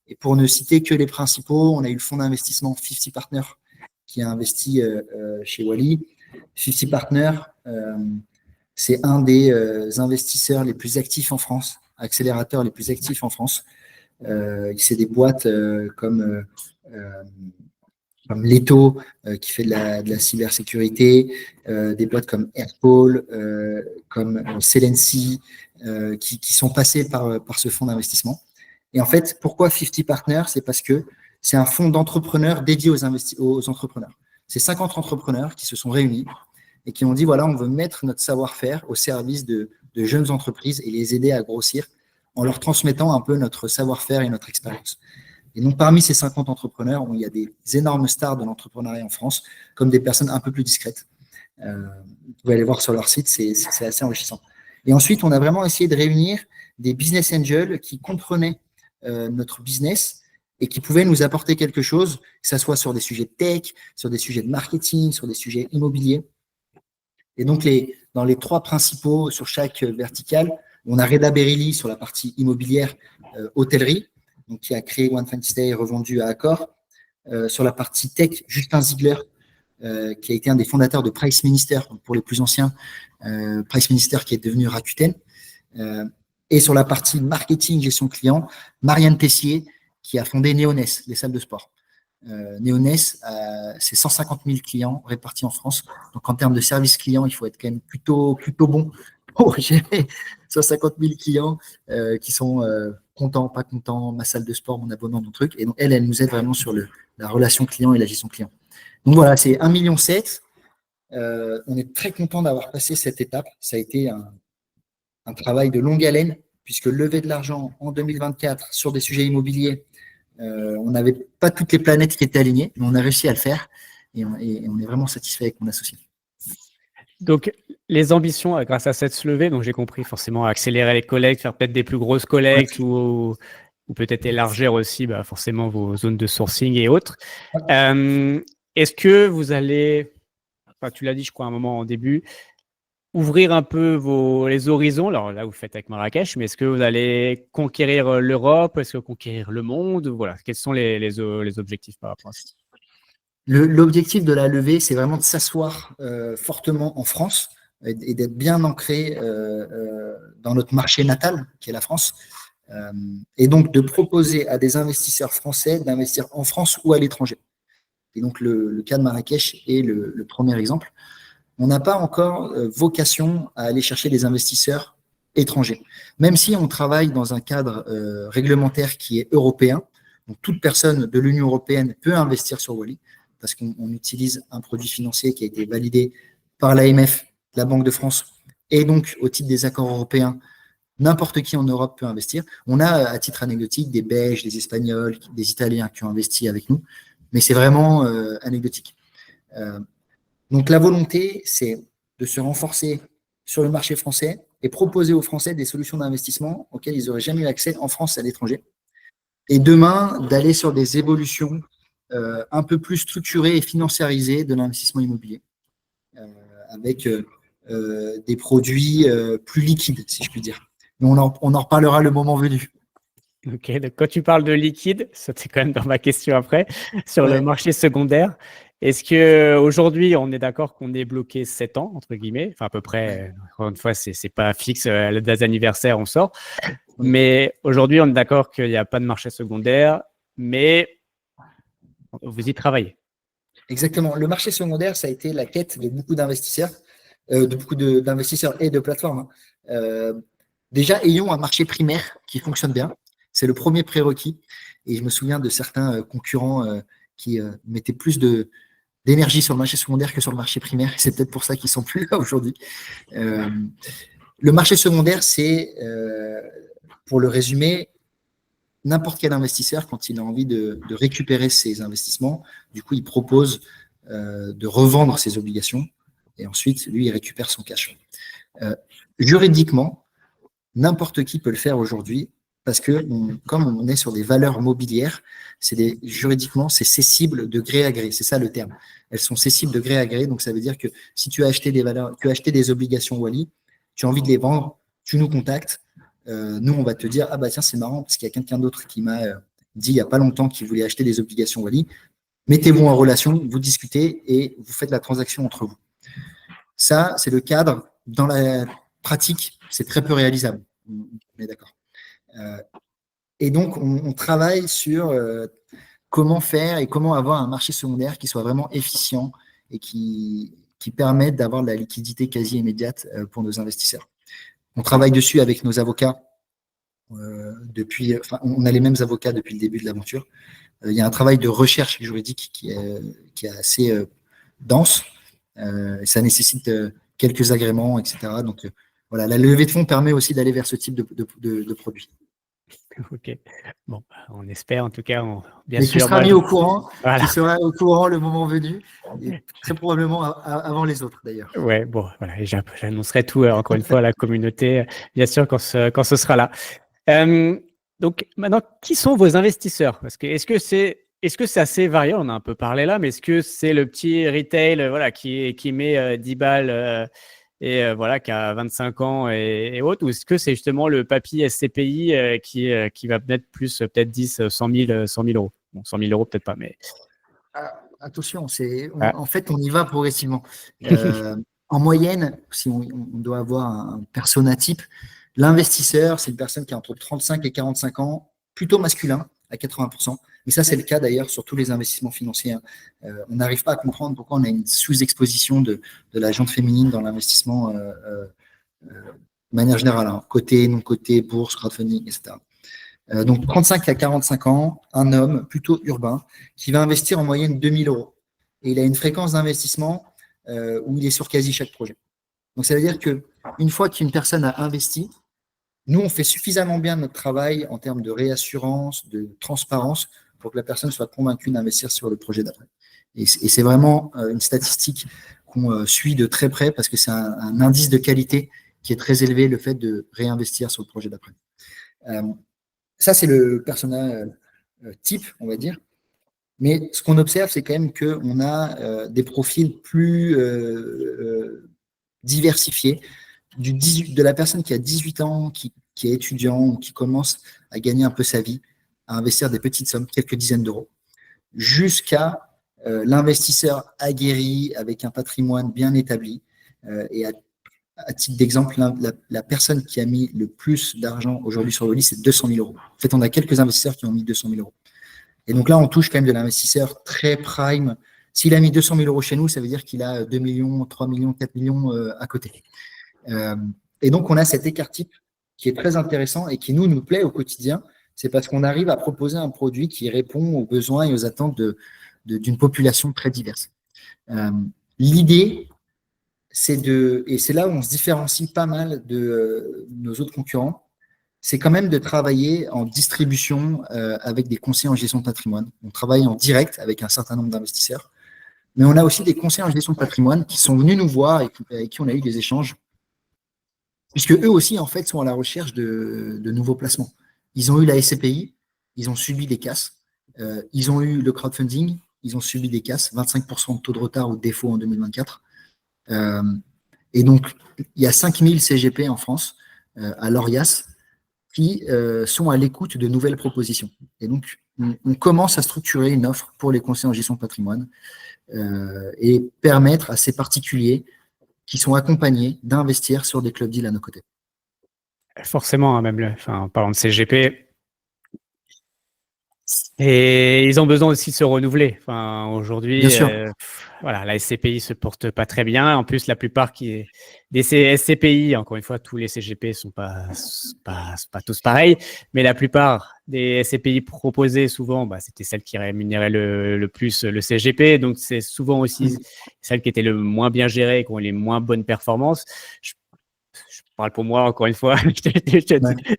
Et pour ne citer que les principaux, on a eu le fonds d'investissement 50 Partners qui a investi chez Wally. 50 Partners, c'est un des investisseurs les plus actifs en France, accélérateurs les plus actifs en France. C'est des boîtes comme Leto, qui fait de la cybersécurité, des boîtes comme Airpol, comme Celency, qui sont passées par ce fonds d'investissement. Et en fait, pourquoi 50 Partners? C'est parce que c'est un fonds d'entrepreneurs dédié aux entrepreneurs. C'est 50 entrepreneurs qui se sont réunis et qui ont dit, voilà, on veut mettre notre savoir-faire au service de jeunes entreprises et les aider à grossir en leur transmettant un peu notre savoir-faire et notre expérience. Et donc, parmi ces 50 entrepreneurs, il y a des énormes stars de l'entrepreneuriat en France, comme des personnes un peu plus discrètes. Vous pouvez aller voir sur leur site, c'est assez enrichissant. Et ensuite, on a vraiment essayé de réunir des business angels qui comprenaient notre business et qui pouvaient nous apporter quelque chose, que ce soit sur des sujets tech, sur des sujets de marketing, sur des sujets immobiliers. Et donc, dans les 3 principaux sur chaque verticale, on a Reda Berili sur la partie immobilière, hôtellerie, donc qui a créé One Fancy Stay revendu à Accor. Sur la partie tech, Justin Ziegler, qui a été un des fondateurs de Price Minister, pour les plus anciens, Price Minister qui est devenu Rakuten. Et sur la partie marketing, gestion client, Marianne Tessier, qui a fondé Neoness, les salles de sport. Neoness, c'est 150 000 clients répartis en France. Donc, en termes de service client, il faut être quand même plutôt bon pour gérer 150 000 clients qui sont contents, pas contents, ma salle de sport, mon abonnement, mon truc. Et donc, elle nous aide vraiment sur la relation client et la gestion client. Donc, voilà, c'est 1,7 million. On est très content d'avoir passé cette étape. Ça a été un travail de longue haleine, puisque lever de l'argent en 2024 sur des sujets immobiliers, on n'avait pas toutes les planètes qui étaient alignées, mais on a réussi à le faire et on est vraiment satisfait avec mon associé. Donc, les ambitions grâce à cette levée, donc j'ai compris forcément accélérer les collectes, faire peut-être des plus grosses collectes ou peut-être élargir aussi forcément vos zones de sourcing et autres. Est-ce que vous allez, tu l'as dit je crois à un moment en début, ouvrir un peu les horizons? Alors là, vous faites avec Marrakech, mais est-ce que vous allez conquérir l'Europe? Est-ce que conquérir le monde? Voilà, quels sont les objectifs par rapport à ça? L'objectif de la levée, c'est vraiment de s'asseoir fortement en France et d'être bien ancré dans notre marché natal, qui est la France. Et donc de proposer à des investisseurs français d'investir en France ou à l'étranger. Et donc le cas de Marrakech est le premier exemple. On n'a pas encore vocation à aller chercher des investisseurs étrangers, même si on travaille dans un cadre réglementaire qui est européen. Donc toute personne de l'Union européenne peut investir sur Wally, parce qu'on utilise un produit financier qui a été validé par l'AMF, la Banque de France, et donc au titre des accords européens, n'importe qui en Europe peut investir. On a, à titre anecdotique, des Belges, des Espagnols, des Italiens qui ont investi avec nous, mais c'est vraiment anecdotique. Donc la volonté, c'est de se renforcer sur le marché français et proposer aux Français des solutions d'investissement auxquelles ils n'auraient jamais eu accès en France et à l'étranger. Et demain, d'aller sur des évolutions un peu plus structurées et financiarisées de l'investissement immobilier, avec des produits plus liquides, si je puis dire. Mais on en reparlera le moment venu. Ok, donc quand tu parles de liquide, ça c'est quand même dans ma question après, sur le marché secondaire, est-ce qu'aujourd'hui, on est d'accord qu'on est bloqué 7 ans, entre guillemets, enfin à peu près, encore une fois, c'est pas fixe, à la date d'anniversaire, on sort, mais aujourd'hui, on est d'accord qu'il n'y a pas de marché secondaire, mais vous y travaillez. Exactement. Le marché secondaire, ça a été la quête de beaucoup d'investisseurs, d'investisseurs et de plateformes. Déjà, ayons un marché primaire qui fonctionne bien. C'est le premier prérequis. Et je me souviens de certains concurrents qui mettaient plus d'énergie sur le marché secondaire que sur le marché primaire. C'est peut-être pour ça qu'ils sont plus là aujourd'hui. Le marché secondaire, c'est, pour le résumer, n'importe quel investisseur, quand il a envie de récupérer ses investissements, du coup, il propose de revendre ses obligations et ensuite, lui, il récupère son cash. Juridiquement, n'importe qui peut le faire aujourd'hui parce que, comme on est sur des valeurs mobilières, juridiquement, c'est cessible de gré à gré. C'est ça le terme. Elles sont cessibles de gré à gré. Donc, ça veut dire que si tu as acheté des obligations Wally, tu as envie de les vendre, tu nous contactes. Nous, on va te dire, ah bah tiens, c'est marrant, parce qu'il y a quelqu'un d'autre qui m'a dit il n'y a pas longtemps qu'il voulait acheter des obligations Wally. Mettez-vous en relation, vous discutez et vous faites la transaction entre vous. Ça, c'est le cadre. Dans la pratique, c'est très peu réalisable. On est d'accord. Et donc, on travaille sur comment faire et comment avoir un marché secondaire qui soit vraiment efficient et qui permette d'avoir de la liquidité quasi immédiate pour nos investisseurs. On travaille dessus avec nos avocats on a les mêmes avocats depuis le début de l'aventure. Il y a un travail de recherche juridique qui est assez dense. Ça nécessite quelques agréments, etc. Donc, voilà, la levée de fonds permet aussi d'aller vers ce type de produit. Ok. Bon, on espère en tout cas. Bien Mais sûr, tu seras mis au courant. Voilà. Tu seras au courant le moment venu, et très probablement avant les autres d'ailleurs. Ouais, bon, voilà, et j'annoncerai tout encore une fois à la communauté, bien sûr, quand ce sera là. Donc maintenant, qui sont vos investisseurs? Parce que est-ce que c'est assez varié? On en a un peu parlé là, mais est-ce que c'est le petit retail, voilà, qui met 10 balles et voilà, qui a 25 ans et autres, ou est-ce que c'est justement le papy SCPI qui va mettre plus, peut-être 10, 100 000 euros? Bon, 100 000 euros, peut-être pas, mais. Attention, en fait, on y va progressivement. En moyenne, si on doit avoir un persona type, l'investisseur, c'est une personne qui a entre 35 et 45 ans, plutôt masculin, à 80%. Mais ça, c'est le cas d'ailleurs sur tous les investissements financiers. On n'arrive pas à comprendre pourquoi on a une sous-exposition de la gente féminine dans l'investissement de manière générale, hein, côté, non côté, bourse, crowdfunding, etc. Donc 35 à 45 ans, un homme plutôt urbain qui va investir en moyenne 2 000 euros. Et il a une fréquence d'investissement où il est sur quasi chaque projet. Donc ça veut dire qu'une fois qu'une personne a investi, nous, on fait suffisamment bien notre travail en termes de réassurance, de transparence, pour que la personne soit convaincue d'investir sur le projet d'après. Et c'est vraiment une statistique qu'on suit de très près parce que c'est un indice de qualité qui est très élevé, le fait de réinvestir sur le projet d'après. Ça, c'est le persona type, on va dire. Mais ce qu'on observe, c'est quand même qu'on a des profils plus diversifiés. De la personne qui a 18 ans, qui est étudiant ou qui commence à gagner un peu sa vie, à investir des petites sommes, quelques dizaines d'euros, jusqu'à l'investisseur aguerri avec un patrimoine bien établi et à titre d'exemple, la personne qui a mis le plus d'argent aujourd'hui sur Wally, c'est 200 000 euros. En fait, on a quelques investisseurs qui ont mis 200 000 euros. Et donc là, on touche quand même de l'investisseur très prime. S'il a mis 200 000 euros chez nous, ça veut dire qu'il a 2 millions, 3 millions, 4 millions à côté. Et donc, on a cet écart type qui est très intéressant et qui nous plaît au quotidien. C'est parce qu'on arrive à proposer un produit qui répond aux besoins et aux attentes d'une population très diverse. L'idée, et c'est là où on se différencie pas mal de nos autres concurrents, c'est quand même de travailler en distribution avec des conseillers en gestion de patrimoine. On travaille en direct avec un certain nombre d'investisseurs, mais on a aussi des conseillers en gestion de patrimoine qui sont venus nous voir et avec qui on a eu des échanges, puisque eux aussi, en fait, sont à la recherche de nouveaux placements. Ils ont eu la SCPI, ils ont subi des casses, ils ont eu le crowdfunding, ils ont subi des casses, 25% de taux de retard ou de défaut en 2024. Et donc, il y a 5000 CGP en France, à l'ORIAS, qui sont à l'écoute de nouvelles propositions. Et donc, on commence à structurer une offre pour les conseillers en gestion de patrimoine et permettre à ces particuliers qui sont accompagnés d'investir sur des club deals à nos côtés. Forcément, hein, en parlant de CGP, et ils ont besoin aussi de se renouveler. Enfin, aujourd'hui, voilà, la SCPI se porte pas très bien. En plus, la plupart des SCPI, encore une fois, tous les CGP sont pas tous pareils, mais la plupart des SCPI proposées, souvent, c'était celles qui rémunéraient le plus le CGP. Donc, c'est souvent aussi celles qui étaient le moins bien gérées, qui ont les moins bonnes performances. Je parle pour moi, encore une fois, tu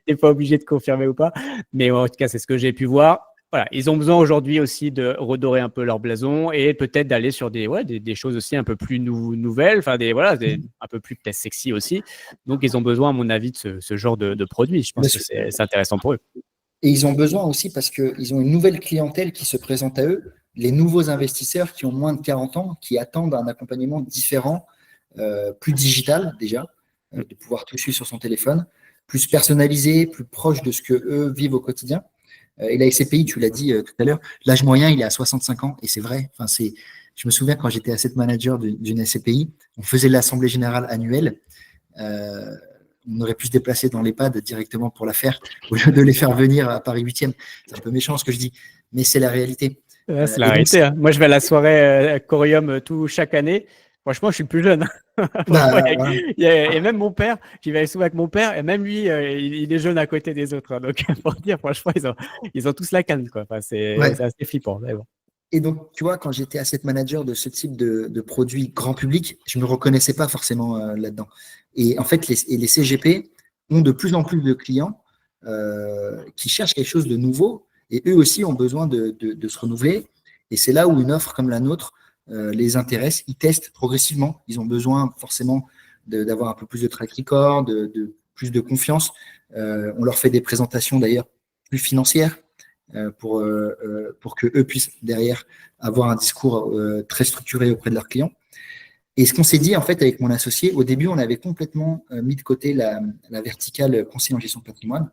n'es pas obligé de confirmer ou pas, mais en tout cas, c'est ce que j'ai pu voir. Voilà, ils ont besoin aujourd'hui aussi de redorer un peu leur blason et peut-être d'aller sur des choses aussi un peu plus nouvelles, enfin un peu plus peut-être sexy aussi. Donc, ils ont besoin, à mon avis, de ce genre de produit. Je pense que c'est intéressant pour eux. Et ils ont besoin aussi parce qu'ils ont une nouvelle clientèle qui se présente à eux, les nouveaux investisseurs qui ont moins de 40 ans, qui attendent un accompagnement différent, plus digital déjà, de pouvoir tout suivre sur son téléphone, plus personnalisé, plus proche de ce que eux vivent au quotidien. Et la SCPI, tu l'as dit tout à l'heure, l'âge moyen, il est à 65 ans, et c'est vrai. Enfin, je me souviens quand j'étais asset manager d'une SCPI, on faisait l'assemblée générale annuelle. On aurait pu se déplacer dans l'EHPAD directement pour la faire, au lieu de les faire venir à Paris 8e. C'est un peu méchant ce que je dis, mais c'est la réalité. C'est la réalité. Hein. Moi, je vais à la soirée Corium chaque année. Franchement, je suis le plus jeune. Et même mon père, j'y vais souvent avec mon père, et même lui, il est jeune à côté des autres. Hein. Donc, pour dire, franchement, ils ont tous la canne. Quoi. Enfin, c'est assez flippant. Mais bon. Et donc, tu vois, quand j'étais asset manager de ce type de produits grand public, je ne me reconnaissais pas forcément là-dedans. Et en fait, les CGP ont de plus en plus de clients qui cherchent quelque chose de nouveau, et eux aussi ont besoin de se renouveler. Et c'est là où une offre comme la nôtre les intéresse. Ils testent progressivement. Ils ont besoin forcément d'avoir un peu plus de track record, de plus de confiance. On leur fait des présentations d'ailleurs plus financières pour que eux puissent derrière avoir un discours très structuré auprès de leurs clients. Et ce qu'on s'est dit en fait avec mon associé, au début, on avait complètement mis de côté la verticale conseil en gestion de patrimoine.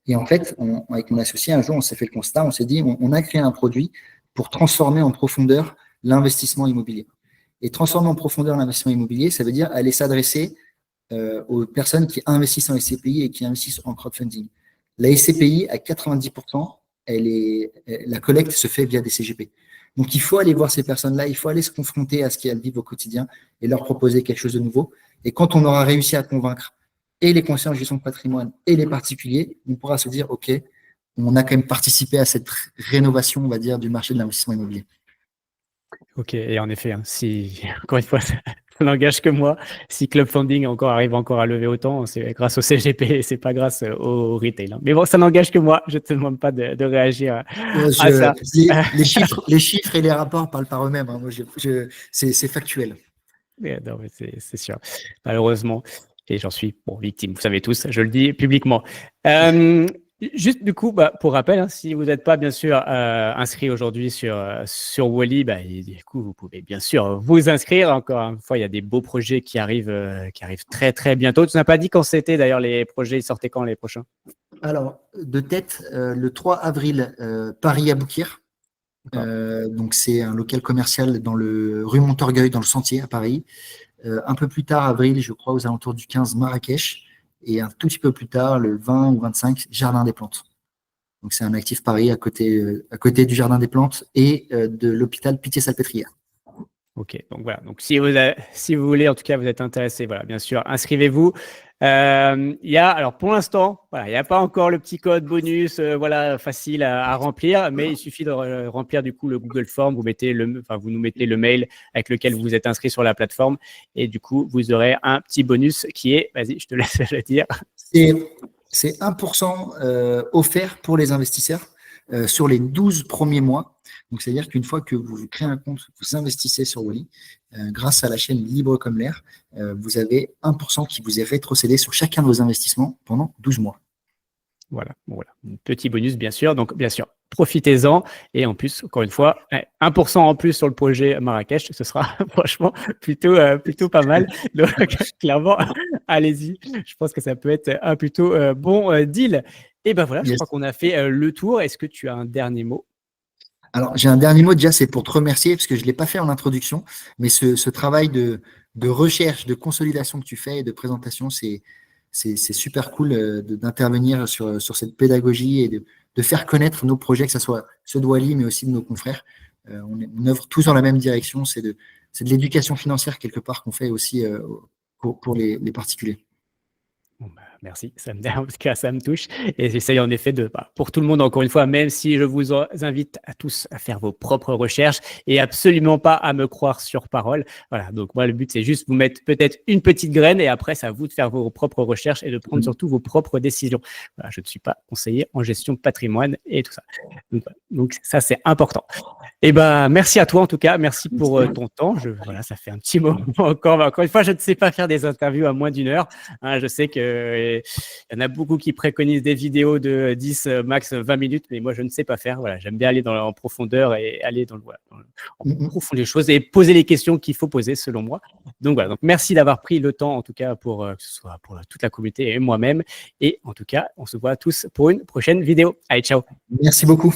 Et en fait, avec mon associé, un jour, on s'est fait le constat, on s'est dit, on a créé un produit pour transformer en profondeur l'investissement immobilier. Et transformer en profondeur l'investissement immobilier, ça veut dire aller s'adresser aux personnes qui investissent en SCPI et qui investissent en crowdfunding. La SCPI, à 90%, la collecte se fait via des CGP. Donc, il faut aller voir ces personnes-là, il faut aller se confronter à ce qu'elles vivent au quotidien et leur proposer quelque chose de nouveau. Et quand on aura réussi à convaincre et les conseillers en gestion de patrimoine et les particuliers, on pourra se dire, OK, on a quand même participé à cette rénovation, on va dire, du marché de l'investissement immobilier. Ok, et en effet, hein, si, encore une fois, ça n'engage que moi, si Club Funding arrive encore à lever autant, c'est grâce au CGP, c'est pas grâce au retail. Hein. Mais bon, ça n'engage que moi, je te demande pas de réagir à ça. Les chiffres et les rapports parlent par eux-mêmes. Hein. C'est factuel. Non, mais c'est sûr, malheureusement. Et j'en suis victime, vous savez tous, je le dis publiquement. Juste du coup, pour rappel, hein, si vous n'êtes pas bien sûr inscrit aujourd'hui sur Wally, du coup, vous pouvez bien sûr vous inscrire. Encore une fois, il y a des beaux projets qui arrivent très très bientôt. Tu n'as pas dit quand c'était d'ailleurs les projets, ils sortaient quand les prochains? Alors, de tête, le 3 avril, Paris Aboukir. Donc, c'est un local commercial dans rue Montorgueil, dans le Sentier à Paris. Un peu plus tard, avril, je crois, aux alentours du 15, Marrakech. Et un tout petit peu plus tard, le 20 ou 25, Jardin des Plantes. Donc, c'est un actif Paris à côté du Jardin des Plantes et de l'hôpital Pitié-Salpêtrière. Ok, donc voilà. Donc si vous voulez, en tout cas, vous êtes intéressé, voilà, bien sûr, inscrivez-vous. Alors pour l'instant, voilà, il n'y a pas encore le petit code bonus, voilà, facile à remplir, mais il suffit de remplir du coup le Google Form. Vous nous mettez le mail avec lequel vous êtes inscrit sur la plateforme, et du coup, vous aurez un petit bonus qui est, vas-y, je te laisse le dire. C'est 1% offert pour les investisseurs sur les 12 premiers mois. Donc, c'est-à-dire qu'une fois que vous créez un compte, vous investissez sur Wally, grâce à la chaîne Libre comme l'air, vous avez 1% qui vous est rétrocédé sur chacun de vos investissements pendant 12 mois. Voilà, petit bonus, bien sûr. Donc, bien sûr, profitez-en. Et en plus, encore une fois, 1% en plus sur le projet Marrakech, ce sera franchement plutôt pas mal. Donc, clairement, allez-y. Je pense que ça peut être un plutôt bon deal. Et ben voilà, je crois qu'on a fait le tour. Est-ce que tu as un dernier mot? Alors, j'ai un dernier mot déjà, c'est pour te remercier, parce que je ne l'ai pas fait en introduction, mais ce travail de recherche, de consolidation que tu fais et de présentation, c'est super cool d'intervenir sur cette pédagogie et de faire connaître nos projets, que ce soit ceux de Wally, mais aussi de nos confrères. On œuvre tous dans la même direction, c'est de l'éducation financière quelque part qu'on fait aussi pour les particuliers. Bon, bah, merci, en tout cas, ça me touche. Et j'essaye en effet pour tout le monde, encore une fois, même si je vous invite à tous à faire vos propres recherches et absolument pas à me croire sur parole. Voilà, donc moi, le but, c'est juste vous mettre peut-être une petite graine et après, c'est à vous de faire vos propres recherches et de prendre surtout vos propres décisions. Voilà, je ne suis pas conseiller en gestion de patrimoine et tout ça. Donc ça, c'est important. Et ben, merci à toi en tout cas, merci pour ton temps. Voilà, ça fait un petit moment encore. Encore une fois, je ne sais pas faire des interviews à moins d'1 heure. Hein, je sais qu'il y en a beaucoup qui préconisent des vidéos de 10, max 20 minutes, mais moi, je ne sais pas faire. Voilà, j'aime bien aller en profondeur et aller en profondeur des choses et poser les questions qu'il faut poser selon moi. Donc voilà, donc merci d'avoir pris le temps en tout cas que ce soit pour toute la communauté et moi-même. Et en tout cas, on se voit tous pour une prochaine vidéo. Allez, ciao. Merci beaucoup.